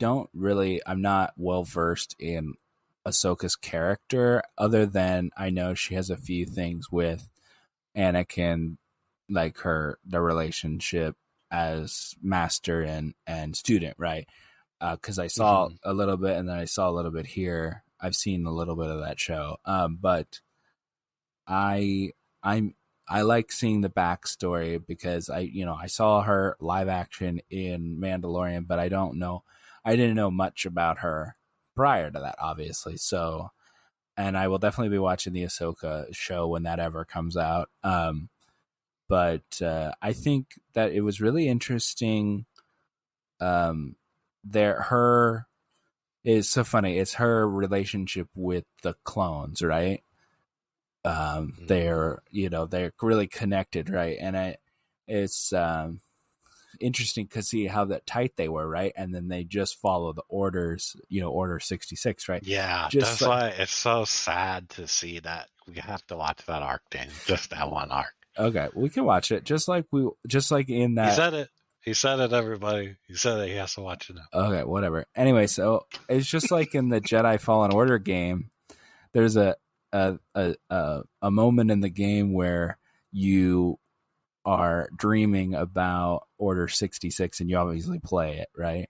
not well versed in Ahsoka's character, other than I know she has a few things with Anakin, like the relationship as master and student, right? Because I saw Hmm. a little bit, and then I saw a little bit here. I've seen a little bit of that show, but I I'm I like seeing the backstory because I saw her live action in Mandalorian, but I didn't know much about her prior to that, obviously. So, and I will definitely be watching the Ahsoka show when that ever comes out. But I think that it was really interesting. Um, her is so funny. It's her relationship with the clones, right? Hmm. They're really connected, right? And it's interesting to see how that tight they were, right? And then they just follow the orders, Order 66, right? Yeah, Just that's like, why it's so sad to see that we have to watch that arc, Dan. Just that one arc. okay, we can watch it, just like in He that. said it. He said it, everybody. He said it. He has to watch it now. Okay, whatever. Anyway, so it's just like in the Jedi Fallen Order game. There's a moment in the game where you are dreaming about Order 66, and you obviously play it, right?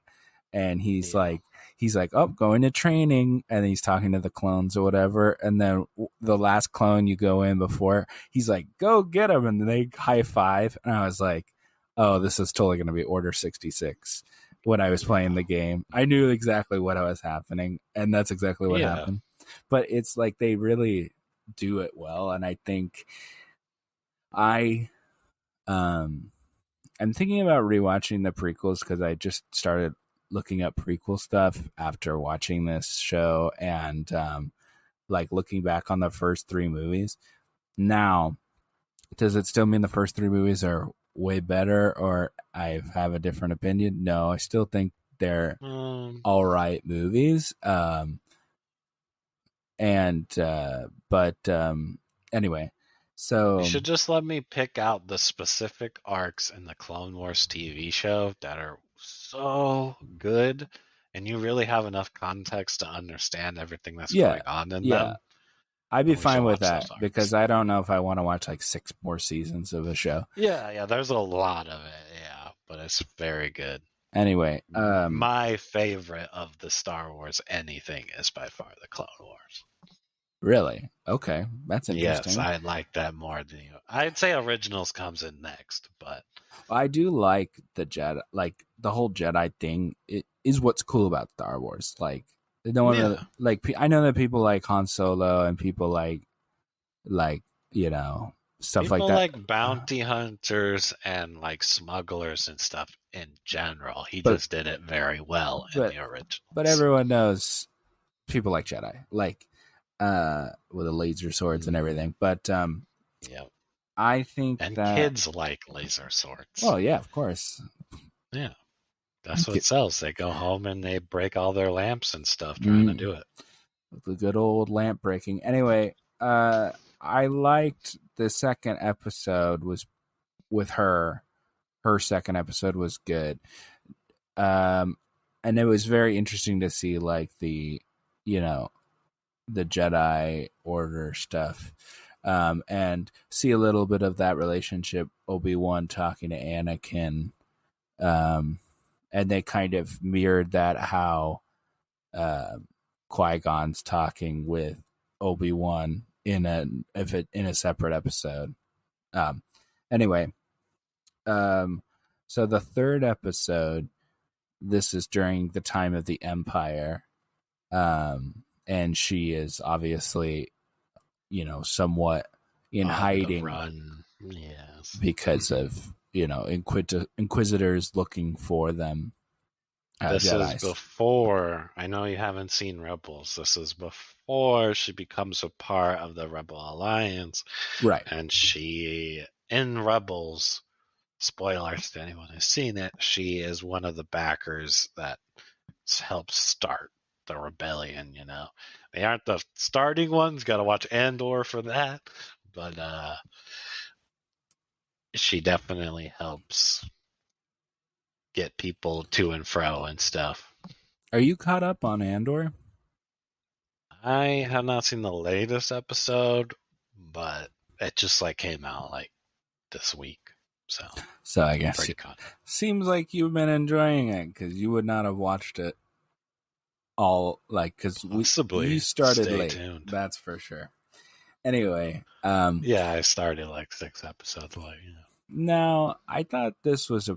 And Yeah. he's like, oh, going to training, and he's talking to the clones or whatever, and then the last clone you go in before, he's like, go get him, and they high five, and I was like, oh, this is totally going to be Order 66. When I was playing Yeah. the game, I knew exactly what was happening, and that's exactly what Yeah. happened. But it's like do it well. And I think I I'm thinking about rewatching the prequels because I just started looking up prequel stuff after watching this show and like looking back on the first three movies. Now, does it still mean the first three movies are way better or I have a different opinion? No, I still think they're Um, all right movies. But anyway, you so should just let me pick out the specific arcs in the Clone Wars TV show that are so good, and you really have enough context to understand everything that's yeah, going on in yeah, them, I'd be and we should fine with watch those that arcs. because I don't know if I want to watch like six more seasons of a show. Yeah, there's a lot of it, yeah, but it's very good. Anyway, My favorite of the Star Wars anything is by far the Clone Wars. really, okay, that's Yes, interesting. I like that more than you. I'd say Originals comes in next, but I do like the Jedi, like the whole Jedi thing. It is what's cool about Star Wars. Like, no one really yeah, like. I know that people like Han Solo and people like stuff like people that. like bounty hunters and like smugglers and stuff in general. He But just did it very well in but the but originals. everyone knows people like Jedi, like with the laser swords and Mm, everything. But yeah, I think and that kids like laser swords. well, yeah, of course, Yeah, that's what Ki- sells. They go home and they break all their lamps and stuff trying to mm, do it. the good old lamp breaking. Anyway, I liked the second episode was with her. Her second episode was good. Um, and it was very interesting to see like you know, the Jedi Order stuff. And see a little bit of that relationship, Obi-Wan talking to Anakin. And they kind of mirrored that how uh, Qui-Gon's talking with Obi-Wan in a separate episode. Um, anyway, so the third episode, this is during the time of the Empire, and she is obviously, somewhat in On the hiding run. Yes. because of inquisitors looking for them, This is Jedi's. before, I know you haven't seen Rebels. This is before she becomes a part of the Rebel Alliance. Right. And she, in Rebels, spoilers to anyone who's seen it, she is one of the backers that helps start the rebellion, you know. They aren't the starting ones, gotta watch Andor for that. But she definitely helps get people to and fro and stuff. Are you caught up on Andor? I have not seen the latest episode, but it just like came out like this week, so So I I'm guess pretty it caught up. seems like you've been enjoying it because you would not have watched it all like because you Possibly. started Stay late. tuned. That's for sure. Anyway, Yeah, I started like 6 episodes late. Yeah. now I thought this was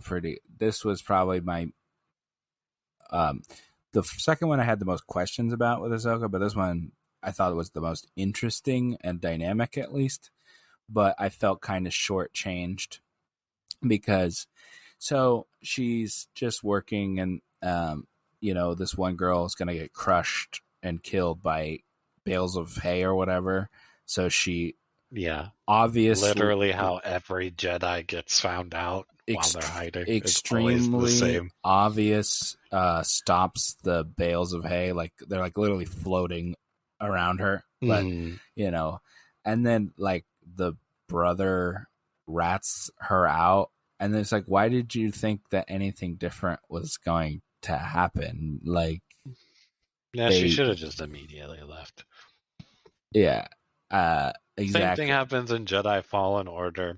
probably my um the second one I had the most questions about with Ahsoka, but this one I thought was the most interesting and dynamic at least. But I felt kind of shortchanged because so she's just working and this one girl is gonna get crushed and killed by bales of hay or whatever. So she Yeah. obviously Literally how every Jedi gets found out while they're hiding. It's always the extremely same. obvious stops the bales of hay, like they're like literally floating around her. But Mm. and then like the brother rats her out, and it's like, why did you think that anything different was going to happen? Like Yeah, she they should have just immediately left. yeah Same thing exactly. happens in Jedi Fallen Order.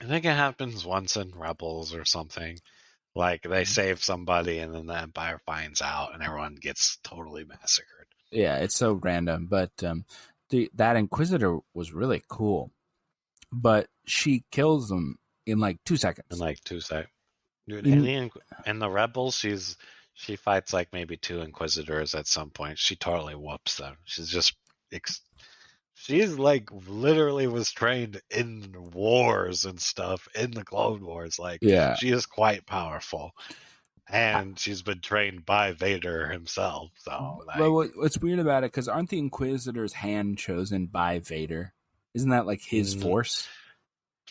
I think it happens once in Rebels or something. Like they save somebody and then the Empire finds out and everyone gets totally massacred. Yeah, it's so random, but that Inquisitor was really cool, but she kills them in like 2 seconds. In like 2 seconds. Dude, In in the Rebels, she fights like maybe two Inquisitors at some point. She totally whoops them. She's just She's like literally was trained in wars and stuff in the Clone Wars. Like Yeah. she is quite powerful, and she's been trained by Vader himself. So But like, what's weird about it, because aren't the Inquisitors hand chosen by Vader? Isn't that like his n- force?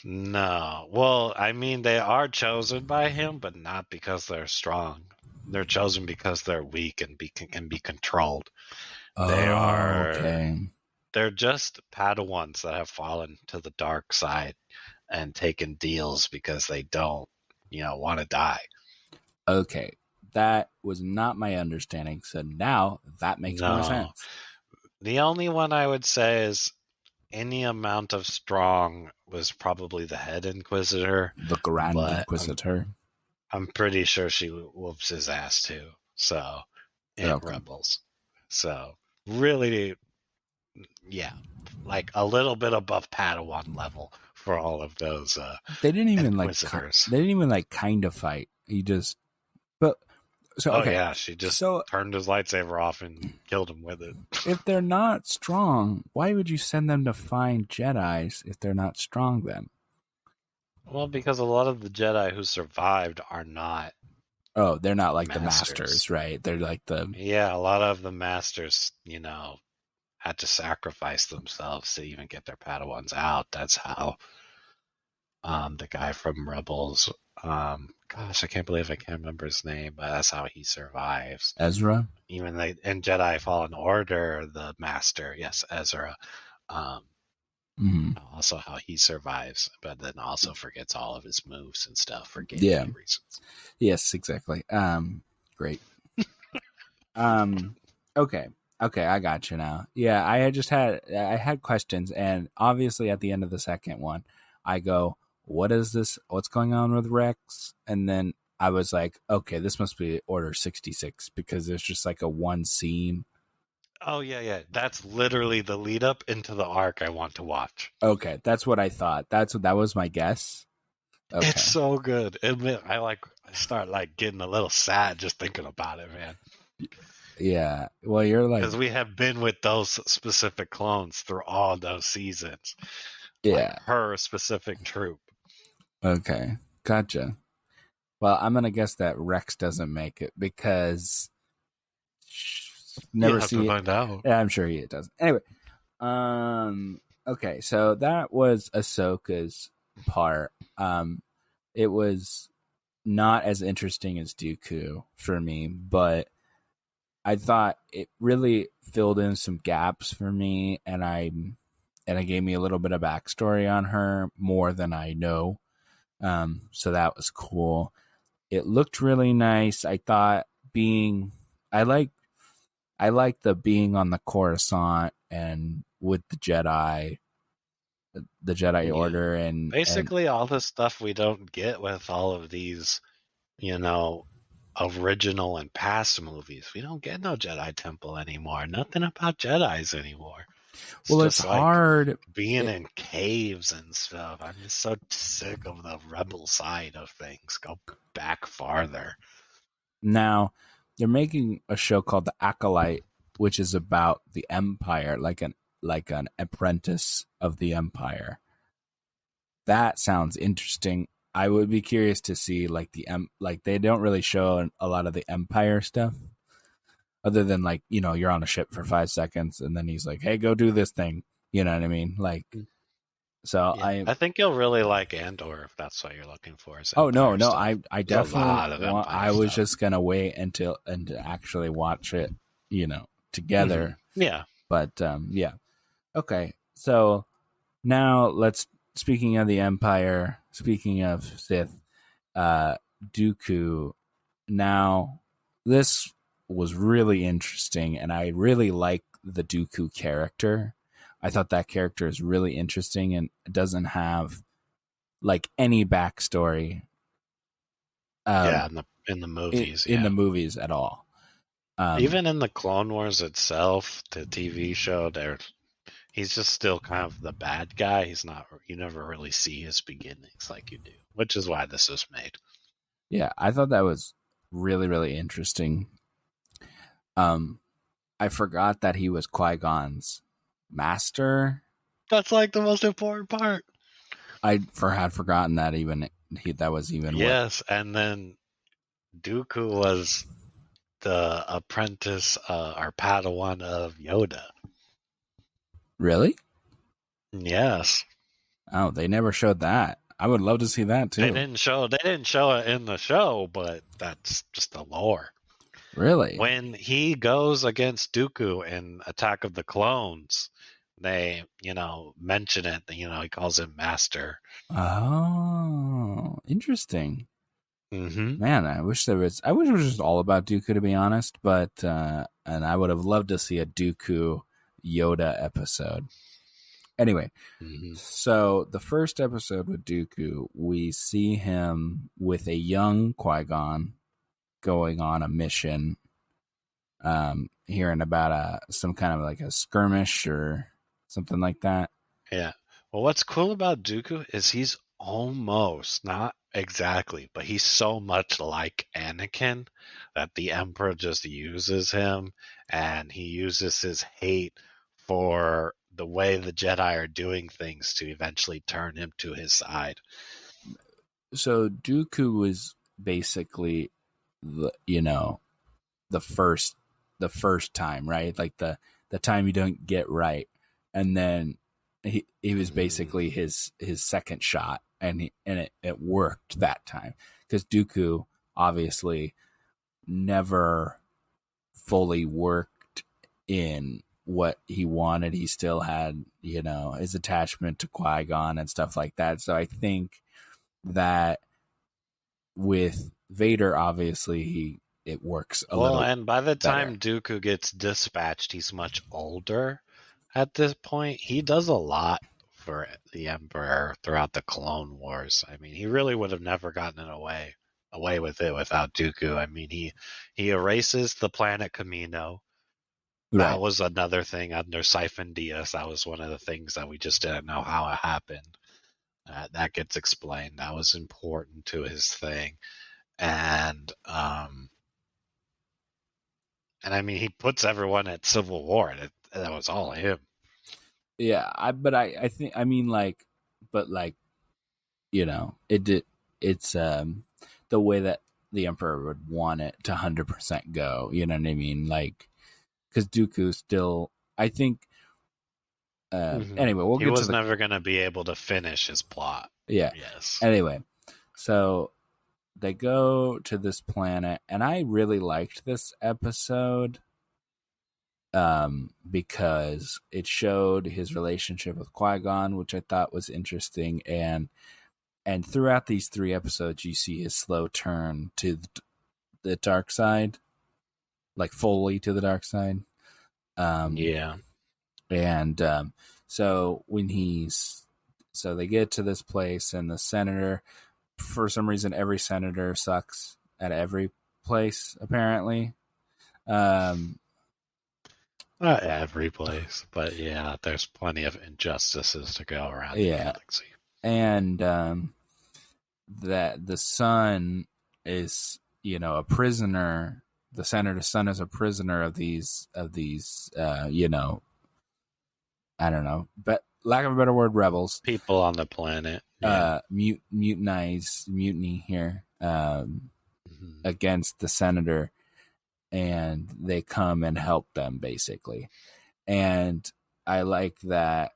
no. Well, I mean, they are chosen by him, but not because they're strong. They're chosen because they're weak and can be controlled. They Oh, are. okay. They're just Padawans that have fallen to the dark side and taken deals because they don't, want to die. Okay. That was not my understanding. So now that makes more No. sense. The only one I would say is any amount of strong was probably the head Inquisitor, The Grand but Inquisitor. I'm pretty sure she whoops his ass too. So in Okay. Rebels. So really, yeah, like a little bit above Padawan level for all of those They didn't even like. Inquisitors. They didn't even like kind of fight. He just. But so Oh okay. yeah, she just So turned his lightsaber off and killed him with it. if they're not strong, why would you send them to find Jedi's if they're not strong? Then. Well, because a lot of the Jedi who survived are not Oh, they're not like the masters. masters, right? They're like the. Yeah, a lot of the masters, had to sacrifice themselves to even get their Padawans out. That's how the guy from Rebels, gosh, I can't believe I can't remember his name, but that's how he survives. Ezra. Even in Jedi Fallen Order, the master, yes, Ezra, um, Mm-hmm. also how he survives, but then also forgets all of his moves and stuff for Yeah. gameplay reasons. Yes, exactly. Great. Um, okay. Okay, I got you now. Yeah, I had questions, and obviously at the end of the second one, I go, "What is this? What's going on with Rex?" And then I was like, "Okay, this must be Order 66 because there's just like a one scene." Oh yeah, yeah. That's literally the lead up into the arc I want to watch. Okay, that's what I thought. That was my guess. It's Okay. so good. I start like getting a little sad just thinking about it, man. Yeah. Well, you're like, Because we have been with those specific clones through all those seasons, like yeah. her specific troop. Okay. Gotcha. Well, I'm gonna guess that Rex doesn't make it because You never have to see it. find out. Yeah, I'm sure he doesn't. Anyway, okay, so that was Ahsoka's part. It was not as interesting as Dooku for me, but I thought it really filled in some gaps for me, and it gave me a little bit of backstory on her more than I know. So that was cool. It looked really nice. I thought being, I like, I like the being on the Coruscant and with the Jedi Yeah. Order, and Basically, all the stuff we don't get with all of these, you know, original and past movies. We don't get no Jedi Temple anymore. Nothing about Jedi's anymore. It's well, it's just like hard. being It, in caves and stuff. I'm just so sick of the rebel side of things. Go back farther. Now they're making a show called The Acolyte, which is about the Empire, like an apprentice of the Empire. That sounds interesting. I would be curious to see like like they don't really show a lot of the Empire stuff, other than like you're on a ship for 5 seconds and then he's like, "Hey, go do this thing." You know what I mean? Like, so Yeah, I. I think you'll really like Andor if that's what you're looking for. Is Oh no, Empire no, stuff. I There's a definitely lot of want. Empire I was stuff. just gonna wait until and to actually watch it, together. Yeah, But yeah, okay. So now let's. Speaking of the Empire, speaking of Sith, uh, Dooku. Now, this was really interesting, and I really like the Dooku character. I thought that character is really interesting and doesn't have like any backstory yeah. um, In the movies, in the yeah. movies at all. Um, Even in the Clone Wars itself, the TV show, he's just still kind of the bad guy. He's not. You never really see his beginnings like you do, which is why this was made. yeah, I thought that was really, really interesting. Um, I forgot that he was Qui-Gon's. Master. That's like the most important part. Had forgotten that that was even what. Yes, and then Dooku was the apprentice or Padawan of Yoda. Really? Yes. Oh, they never showed that. I would love to see that They too. didn't show it in the show, but that's just the lore. Really? When he goes against Dooku in Attack of the Clones, they, mention it, he calls him Master. Oh, interesting. Mm-hmm. Man, I wish it was just all about Dooku, to be honest. But and I would have loved to see a Dooku Yoda episode. Anyway, Mm-hmm. so the first episode with Dooku, we see him with a young Qui-Gon going on a mission, hearing about some kind of like a skirmish or something like that. Yeah. Well, what's cool about Dooku is he's almost, not exactly, but he's so much like Anakin that the Emperor just uses him, and he uses his hate for the way the Jedi are doing things to eventually turn him to his side. So Dooku was basically the the first the first time, right? Like the time you don't get right, and then he was Mm, basically his second shot, and it worked that time because Dooku obviously never fully worked in what he wanted. He still had his attachment to Qui-Gon and stuff like that. So I think that with Vader, obviously it works a Well, little and by the better. time Dooku gets dispatched, he's much older at this point. He does a lot for the Emperor throughout the Clone Wars. I mean, he really would have never gotten it away with it without Dooku. I mean, he erases the planet Camino. That Right. was another thing under Siphon Diaz. That was one of the things that we just didn't know how it happened. That gets explained. That was important to his thing. And I mean, he puts everyone at Civil War, and that was all him. Yeah, I think I mean like but like it did it's the way that the Emperor would want it to 100% go, you know what I mean? Like cuz Dooku still I think anyway, we'll He get to was the never going to be able to finish his plot. yeah. Yes. Anyway, so they go to this planet and I really liked this episode because it showed his relationship with Qui-Gon, which I thought was interesting, and throughout these 3 episodes, you see his slow turn to the dark side, like fully to the dark side. Um, Yeah. and so when so they get to this place, and the senator, for some reason, every senator sucks at every place, apparently. Um, Not every place, but yeah, there's plenty of injustices to go around the yeah, galaxy. and that the son is a prisoner. The senator's son is a prisoner of these I don't know, but lack of a better word, rebels, People on the planet. Yeah. mutiny here, Mhm. against the senator, and they come and help them basically. And I like that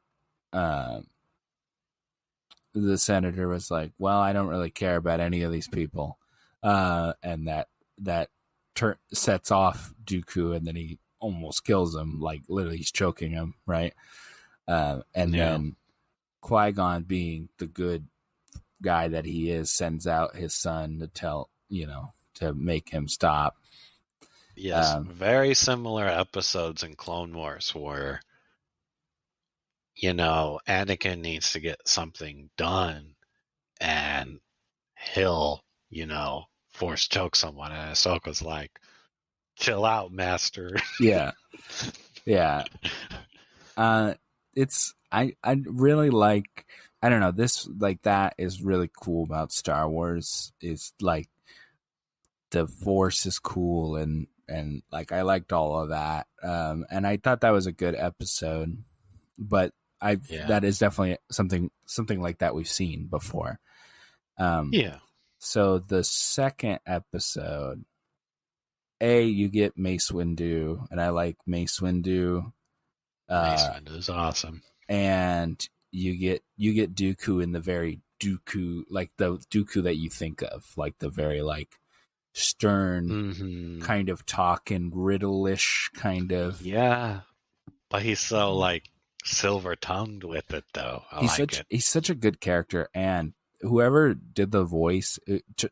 the senator was like, "Well, I don't really care about any of these people," and that sets off Dooku, and then he almost kills him, like literally he's choking him, right? And Yeah. then Qui-Gon, being the good guy that he is, sends out his son to to make him stop. Yes. Um, Very similar episodes in Clone Wars where, Anakin needs to get something done and he'll, force choke someone. And Ahsoka's like, chill out, master. yeah, yeah. It's I really like, I don't know, this, like, that is really cool about Star Wars. Is like the Force is cool, and like I liked all of that. And I thought that was a good episode. but Yeah. that is definitely something like that we've seen before. Yeah. So the second episode, you get Mace Windu, and I like Mace Windu. Mace Windu's awesome. And you get Dooku in the very Dooku, like the Dooku that you think of, like the very like stern kind of talk and riddle-ish kind of. Yeah. But he's so like silver tongued with it though. He's such a good character, and whoever did the voice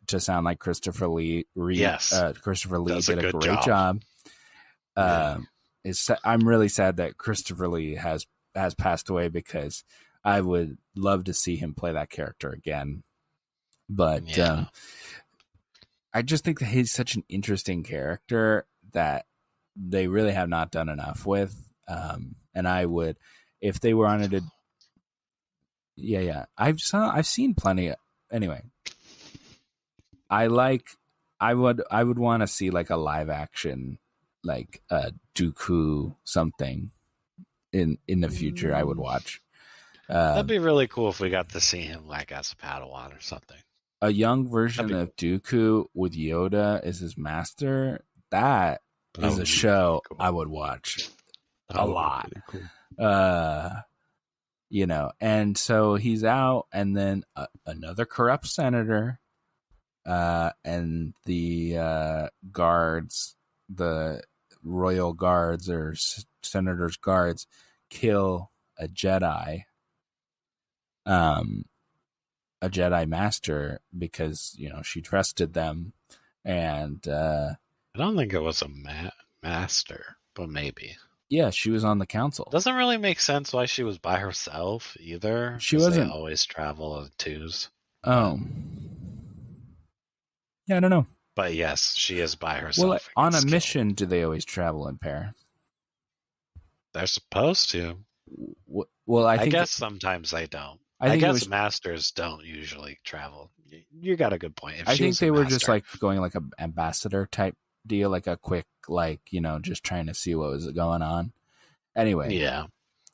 to sound like Christopher Lee, Christopher Lee does did a great job. I'm really sad that Christopher Lee has passed away, because I would love to see him play that character again. But I just think that he's such an interesting character that they really have not done enough with. And I would, if they were on it, I've seen plenty of, anyway. I would want to see like a live action, like a Dooku something in the future. I would watch. That'd be really cool if we got to see him like as a Padawan or something. A young version of Dooku with Yoda as his master. That is a show cool. I would watch a lot. Really cool. And so he's out, and then another corrupt senator, and the guards, the royal guards or senator's guards, kill a Jedi. A Jedi master, because she trusted them, and I don't think it was a master, but maybe. Yeah, she was on the council. Doesn't really make sense why she was by herself either. She wasn't. They always travel in twos. Oh, yeah, I don't know. But yes, she is by herself. Well, on a mission, do they always travel in pair? They're supposed to. Well, I guess sometimes they don't. I guess masters don't usually travel. You got a good point. I think they were just like going like an ambassador type deal, like a quick, like, just trying to see what was going on. Anyway. Yeah.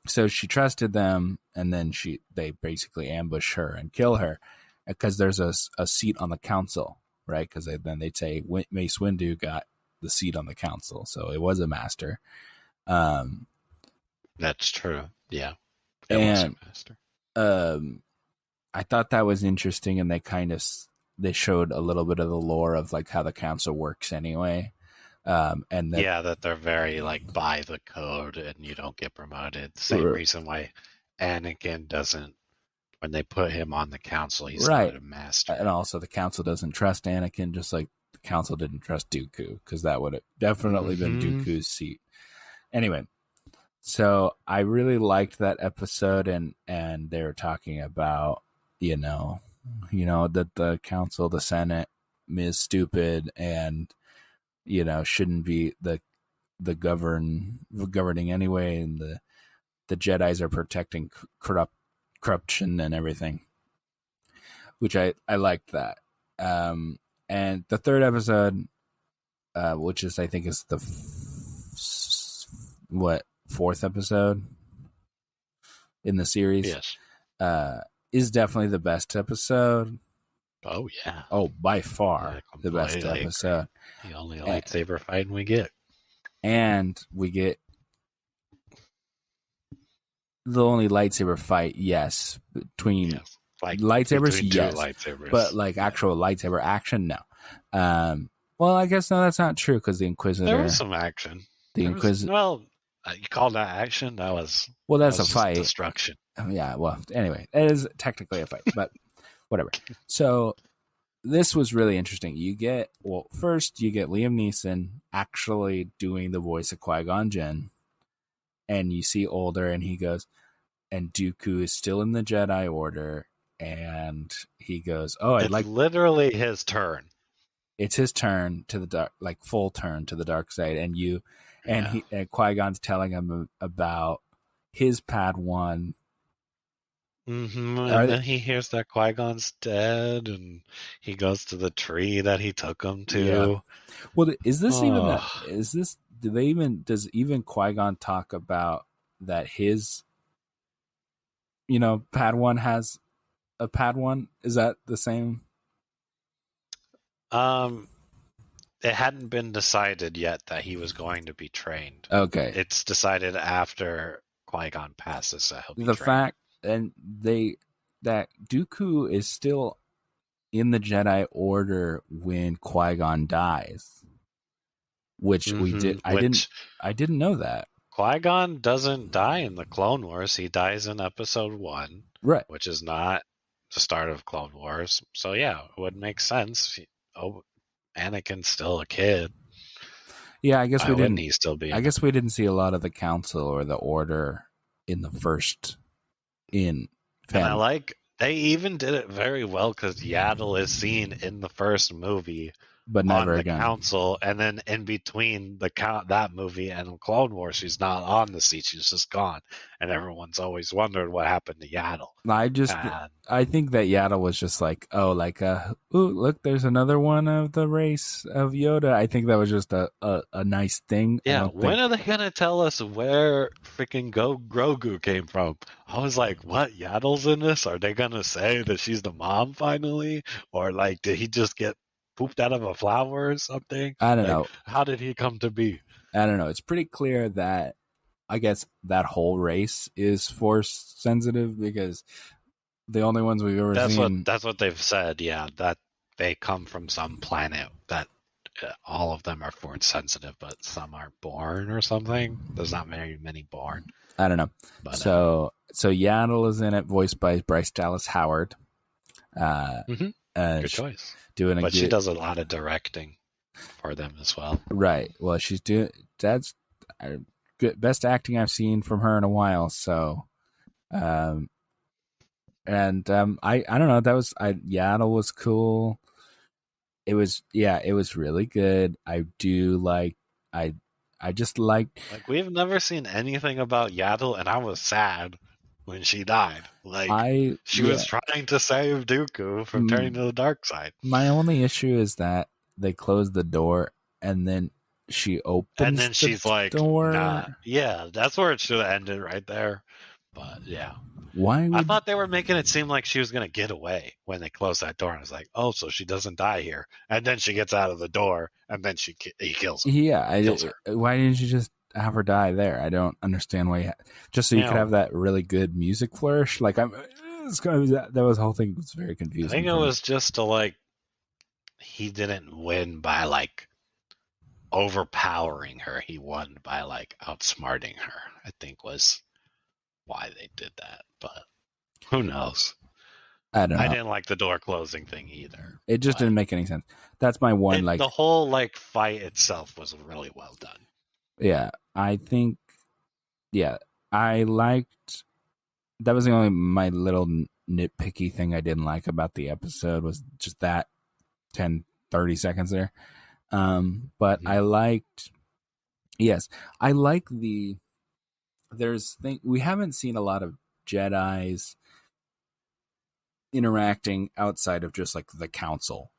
So she trusted them, and then they basically ambush her and kill her, because there's a seat on the council, right? Because then they'd say Mace Windu got the seat on the council, so it was a master. That's true. Yeah. It was a master. I thought that was interesting, and they showed a little bit of the lore of like how the council works anyway. And that they're very like by the code, and you don't get promoted. Same reason why Anakin doesn't, when they put him on the council, he's not a master. And also the council doesn't trust Anakin, just like the council didn't trust Dooku, because that would have definitely been Dooku's seat. Anyway. So I really liked that episode, and they were talking about, that the council, the Senate, is stupid, and shouldn't be the governing anyway, and the Jedis are protecting corruption and everything, which I liked that. And the third episode, which is I think is the fourth episode in the series, yes, is definitely the best episode. Oh yeah. Oh, by far the best episode. The only lightsaber fight we get. And we get the only lightsaber fight, yes, between lightsabers, yes, lightsabers. But like actual lightsaber action, no. Well, I guess no, that's not true, because the Inquisitor. There was some action. The Inquisitor. You call that action? That's a fight. Destruction. Yeah. Well, anyway, it is technically a fight, but whatever. So this was really interesting. First you get Liam Neeson actually doing the voice of Qui-Gon Jinn, and you see older, and he goes, and Dooku is still in the Jedi Order, and he goes, it's literally his turn. It's his turn to the dark, like full turn to the dark side, and Qui-Gon's telling him about his Padawan. Mm-hmm. And then he hears that Qui-Gon's dead, and he goes to the tree that he took him to. Yeah. Well, is this even that? Is this? Does even Qui-Gon talk about that his Padawan has a Padawan? Is that the same? Um, it hadn't been decided yet that he was going to be trained. Okay. It's decided after Qui-Gon passes that he'll be The trained. fact and that Dooku is still in the Jedi Order when Qui-Gon dies, which we did. Which I didn't know that. Qui-Gon doesn't die in the Clone Wars. He dies in Episode 1, Right. which is not the start of Clone Wars. So yeah, it would make sense. Oh, Anakin's still a kid. Yeah, I guess Why we wouldn't didn't. he still be? I guess we didn't see a lot of the Council or the Order in the first in And I Phantom, like they even did it very well because Yaddle is seen in the first movie but on never the again. council, and then in between that movie and Clone Wars, she's not on the seat; she's just gone, and everyone's always wondered what happened to Yaddle. I think that Yaddle was just like, oh, like, ooh, look, there's another one of the race of Yoda. I think that was just a nice thing. I Yeah, don't when think. are they gonna tell us where freaking Grogu came from? I was like, what? Yaddle's in this? Are they gonna say that she's the mom finally, or like, did he just get pooped out of a flower or something? I don't Like, know. how did he come to be? I don't know. It's pretty clear that I guess that whole race is force sensitive because the only ones we've ever seen. That's what they've said. Yeah, that they come from some planet that all of them are force sensitive, but some are born or something. There's not very many born. I don't know. But So Yaddle is in it, voiced by Bryce Dallas Howard. good choice. Doing But she does a lot of directing for them as well. Right. Well, she's doing that's good, best acting I've seen from her in a while. So, I don't know. Yaddle was cool. It was really good. I just liked. Like, we've never seen anything about Yaddle, and I was sad when she died. Like, she was trying to save Dooku from turning to the dark side. My only issue is that they closed the door and then she opens and then she's like, door. nah. Yeah, that's where it should have ended right there. But yeah. Why I thought they were making it seem like she was going to get away when they closed that door. And I was like, oh, so she doesn't die here. And then she gets out of the door, and then he kills him. Yeah, kills her. Why didn't you just have her die there? I don't understand why. Just so you could have that really good music flourish. Like that was the whole thing was very confusing. I think it was just he didn't win by overpowering her. He won by outsmarting her. I think was why they did that, but who knows? I don't know. I didn't like the door closing thing either. It just didn't make any sense. That's my one. The whole fight itself was really well done. Yeah, I think. Yeah, I liked. That was the only my little nitpicky thing I didn't like about the episode was just that 10, 30 seconds there. But I liked. Yes, I like the. We haven't seen a lot of Jedis interacting outside of just the council,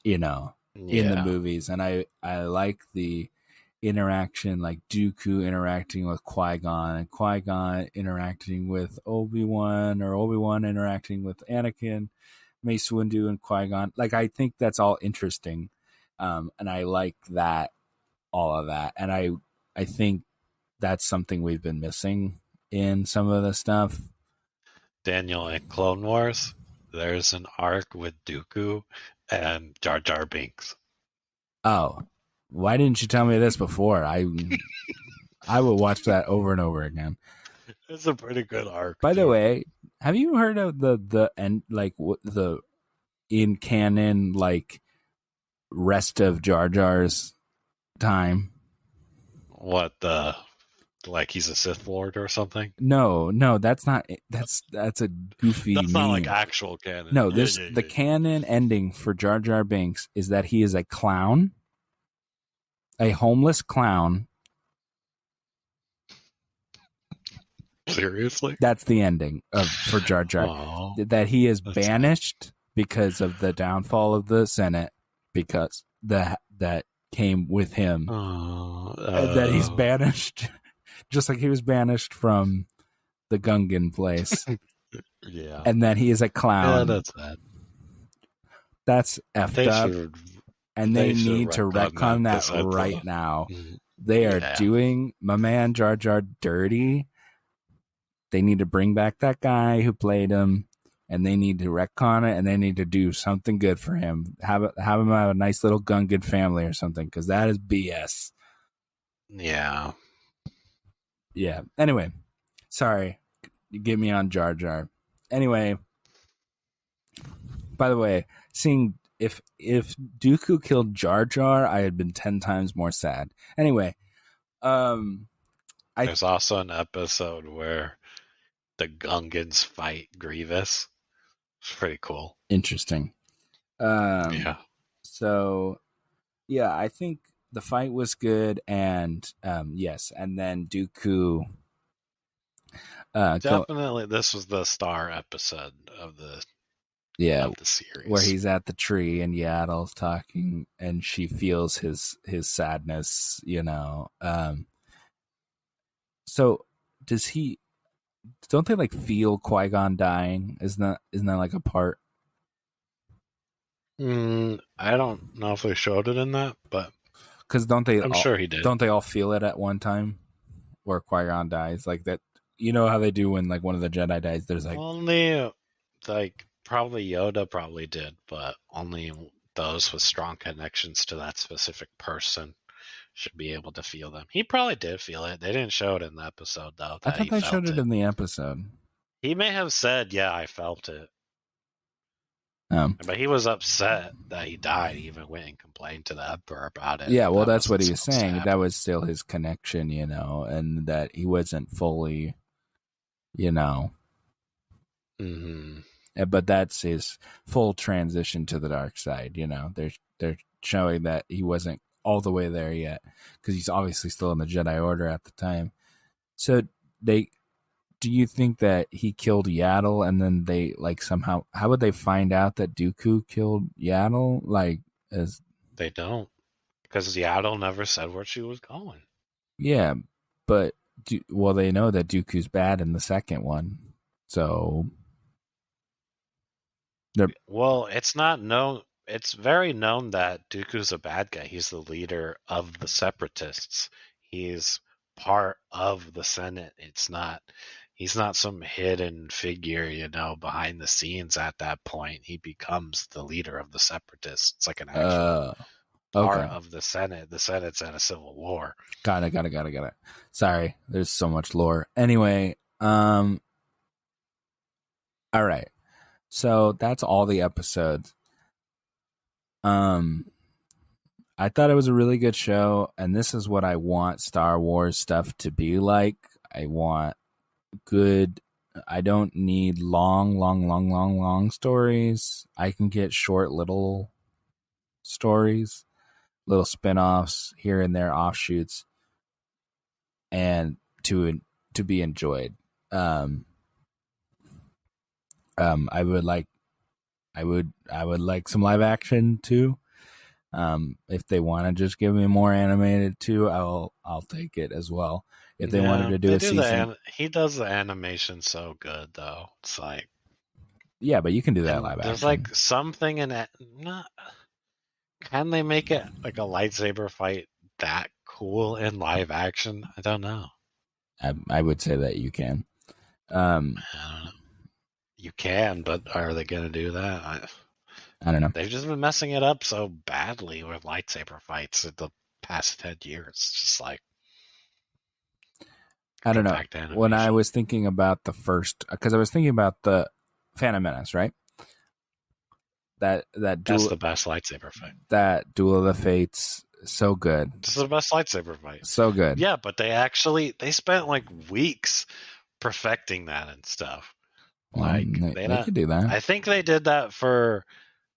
in the movies, and I like the interaction, like Dooku interacting with Qui-Gon and Qui-Gon interacting with Obi-Wan, or Obi-Wan interacting with Anakin, Mace Windu and Qui-Gon. I think that's all interesting, and I like that, all of that, and I think that's something we've been missing in some of the stuff. Daniel, in Clone Wars, there's an arc with Dooku and Jar Jar Binks. Oh, why didn't you tell me this before? I would watch that over and over again. It's a pretty good arc. By the way, have you heard of the end, the in canon rest of Jar Jar's time? What he's a Sith Lord or something? No, that's not. That's a goofy. That's meme. not actual canon. No, the canon ending for Jar Jar Binks is that he is a clown, a homeless clown. Seriously? That's the ending for Jar Jar. Aww, that he is banished because of the downfall of the Senate, because that came with him. That he's banished. Just like he was banished from the Gungan place, Yeah. and that he is a Yeah, clown. that's bad. That's effed They up, should and they they should need to retcon that retcon that episode for right now. Mhm. They are Yeah. doing my man Jar Jar dirty. They need to bring back that guy who played him, and they need to retcon it, and they need to do something good for him. Have him have a nice little Gungan family or something, because that is BS. Yeah. Yeah. Anyway, sorry, you get me on Jar Jar. Anyway, by the way, seeing if Dooku killed Jar Jar, I had been 10 times more sad. Anyway, There's also an episode where the Gungans fight Grievous. It's pretty cool. interesting. Yeah. So yeah, I think the fight was good, and yes, and then Dooku. Definitely, this was the star episode of the Yeah, series. where he's at the tree and Yaddle's talking, and she feels his sadness. So does he? Don't they like feel Qui-Gon dying? Isn't that like a part? I don't know if they showed it in that, but Because don't they? I'm sure he did. Don't they all feel it at one time, where Qui-Gon dies? Like that. You know how they do when like one of the Jedi dies. There's like only like probably Yoda probably did, but only those with strong connections to that specific person should be able to feel them. He probably did feel it. They didn't show it in the episode though. I thought they showed it in the episode. He may have said, "Yeah, I felt it," but he was upset that he died. He even went and complained to the Emperor about it. Yeah, well, that's what he wasn't was supposed to saying. happen. That was still his connection, and that he wasn't fully, Mm-hmm. but that's his full transition to the dark side. They're showing that he wasn't all the way there yet, because he's obviously still in the Jedi Order at the time. So do you think that he killed Yaddle, and then they like somehow? How would they find out that Dooku killed Yaddle? Like, as They don't, because Yaddle never said where she was going. yeah, but they know that Dooku's bad in the second one, so Well, it's not known. It's very known that Dooku's a bad guy. He's the leader of the Separatists. He's part of the Senate. He's not some hidden figure, behind the scenes at that point. He becomes the leader of the Separatists. It's like an actual part of the Senate. The Senate's at a civil war. Got it. Sorry, there's so much lore. Anyway, all right. So that's all the episodes. I thought it was a really good show, and this is what I want Star Wars stuff to be like. I want good. I don't need long stories. I can get short little stories, little spin-offs here and there, offshoots, and to be enjoyed. I would like some live action too. If they want to just give me more animated too, I'll take it as well. If they wanted to do a season, he does the animation so good though. It's like, yeah, but you can do that live action. There's like something in it. Can they make it like a lightsaber fight that cool in live action? I don't know. I would say that you can. I don't know. You can, but are they going to do that? I don't know. They've just been messing it up so badly with lightsaber fights in the past 10 years. It's just like, I don't know. When I was thinking about the first, because I was thinking about the Phantom Menace, right? That's the best lightsaber fight. That Duel of the Fates, so good. This is the best lightsaber fight. So good. Yeah, but they spent like weeks perfecting that and stuff. Like they could do that. I think they did that for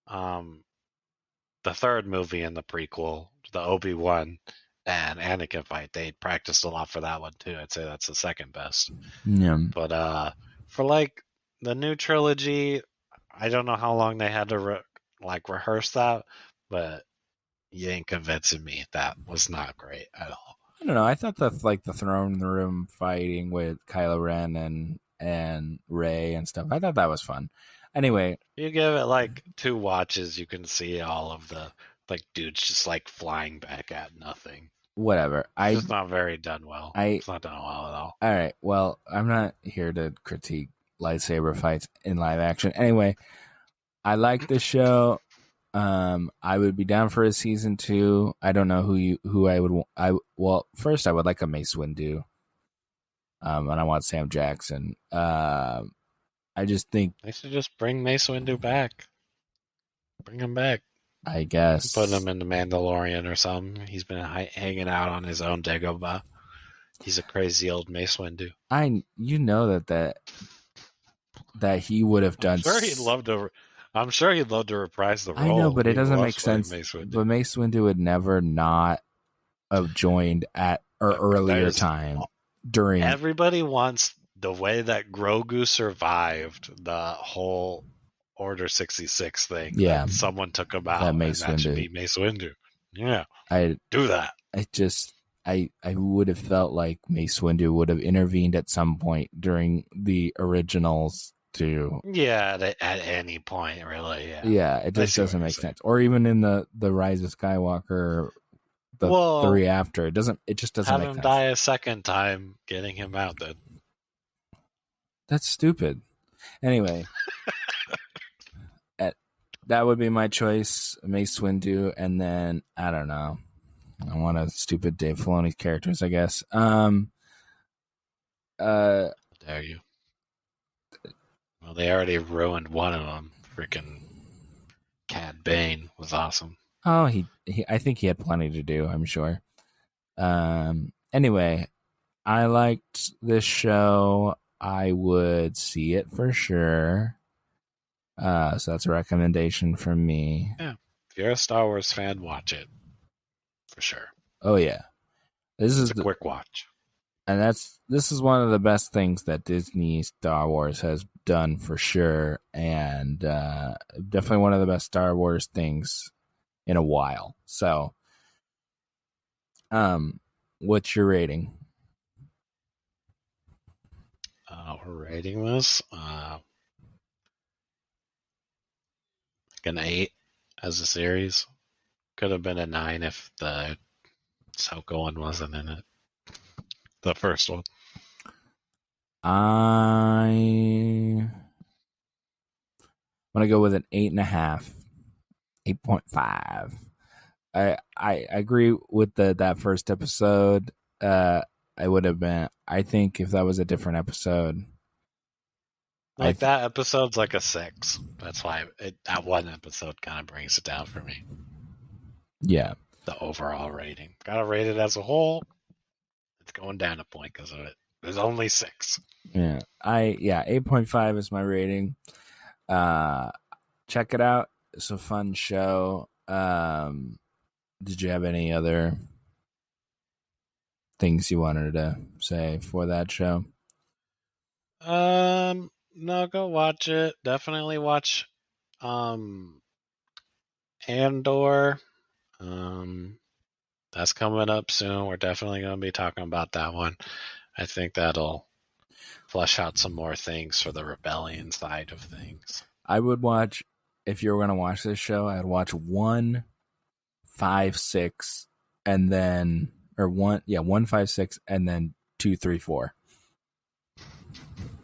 the third movie in the prequel, the Obi-Wan and Anakin fight. They practiced a lot for that one too. I'd say that's the second best. Yeah. But for like the new trilogy, I don't know how long they had to rehearse that, but you ain't convincing me. That was not great at all. I don't know. I thought that like the throne room fighting with Kylo Ren and and Ray and stuff. I thought that was fun. Anyway, You give it like 2 watches, you can see all of the dudes just flying back at nothing. whatever. It's just not very done well. It's not done well at all. All right. Well, I'm not here to critique lightsaber fights in live action. Anyway, I like the show. I would be down for a season 2. I don't know who I would. Well, first I would like a Mace Windu. And I want Sam Jackson. I just think They should just bring Mace Windu back. Bring him back. I guess Put him in the Mandalorian or something. He's been hanging out on his own Dagobah. He's a crazy old Mace Windu. You know that he would have done. I'm sure he'd love to reprise the role. I know, but it doesn't make sense. But Mace Windu would never not have joined at or earlier time during. Everybody wants the way that Grogu survived the whole Order 66 thing. Yeah, someone took him out. That should be Mace Windu. Yeah, do that. I would have felt like Mace Windu would have intervened at some point during the originals too. Yeah, at any point, really. Yeah, it just doesn't make sense. Or even in the Rise of Skywalker, the 3 after, it just doesn't make sense. Have him die a second time, getting him out then. That's stupid. Anyway, that would be my choice, Mace Windu, and then I don't know. I want a stupid Dave Filoni characters, I guess. Dare you? Well, they already ruined one of them. Freaking Cad Bane was awesome. Oh, I think he had plenty to do, I'm sure. Anyway, I liked this show. I would see it for sure. So that's a recommendation from me. Yeah. If you're a Star Wars fan, watch it. For sure. Oh yeah. This is a quick watch. And this is one of the best things that Disney Star Wars has done for sure, and definitely one of the best Star Wars things in a while. So, what's your rating? We're rating this an 8 as a series. Could have been a 9 if the Ahsoka one wasn't in it. The first one. I'm gonna go with an 8.5, 8.5. I agree with that first episode. I would have been. I think if that was a different episode, that episode's like a 6. That's why that one episode kind of brings it down for me. Yeah. The overall rating. Gotta rate it as a whole. It's going down a point because of it. There's only 6. Yeah. 8.5 is my rating. Check it out. It's a fun show. Did you have any other things you wanted to say for that show? No, go watch it. Definitely watch Andor. That's coming up soon. We're definitely going to be talking about that one. I think that'll flesh out some more things for the rebellion side of things. I would watch, if you were going to watch this show, I'd watch 1, 5, 6, and then, or 1, 5, 6, and then 2, 3, 4.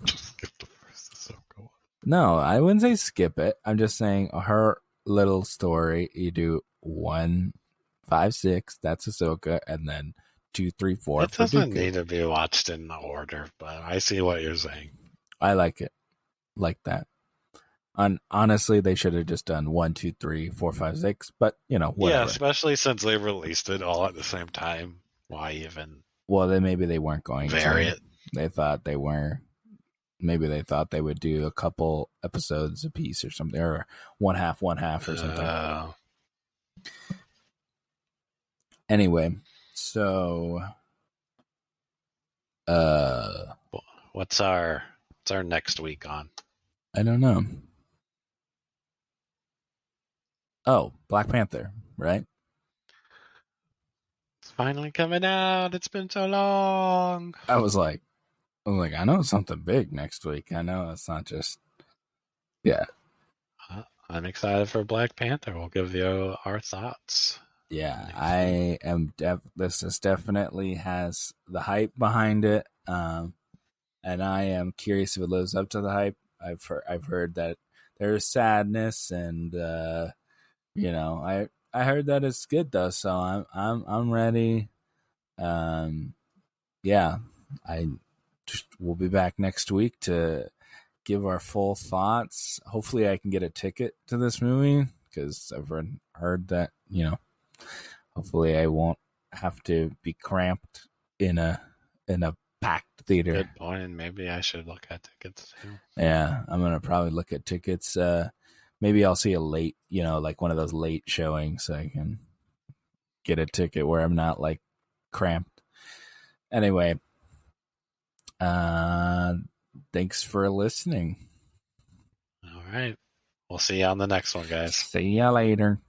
Just skip the first Ahsoka one. No, I wouldn't say skip it. I'm just saying her little story. You do 1, 5, 6. That's Ahsoka, and then 2, 3, 4. It doesn't need to be watched in the order, but I see what you're saying. I like it, like that. Honestly, they should have just done 1, 2, 3, 4, 5, 6. But whatever. Yeah, especially since they released it all at the same time. Why even? Well, then maybe they weren't going to vary it. They thought they were. Maybe they thought they would do a couple episodes a piece or something, or one half or something. Anyway, so what's our next week on? I don't know. Oh, Black Panther, right? It's finally coming out. It's been so long. I was like, I'm like, I know something big next week. I know it's not just, yeah, I'm excited for Black Panther. We'll give you our thoughts yeah. next week. I am. This is definitely has the hype behind it, and I am curious if it lives up to the hype. I've heard that there's sadness, and I heard that it's good though. So I'm ready. Um, yeah, I we'll be back next week to give our full thoughts. Hopefully, I can get a ticket to this movie because I've heard that hopefully I won't have to be cramped in a packed theater. Good point. And maybe I should look at tickets too. Yeah, I'm gonna probably look at tickets. Maybe I'll see a late, like one of those late showings, so I can get a ticket where I'm not like cramped. Anyway, uh, thanks for listening. All right. We'll see you on the next one, guys. See ya later.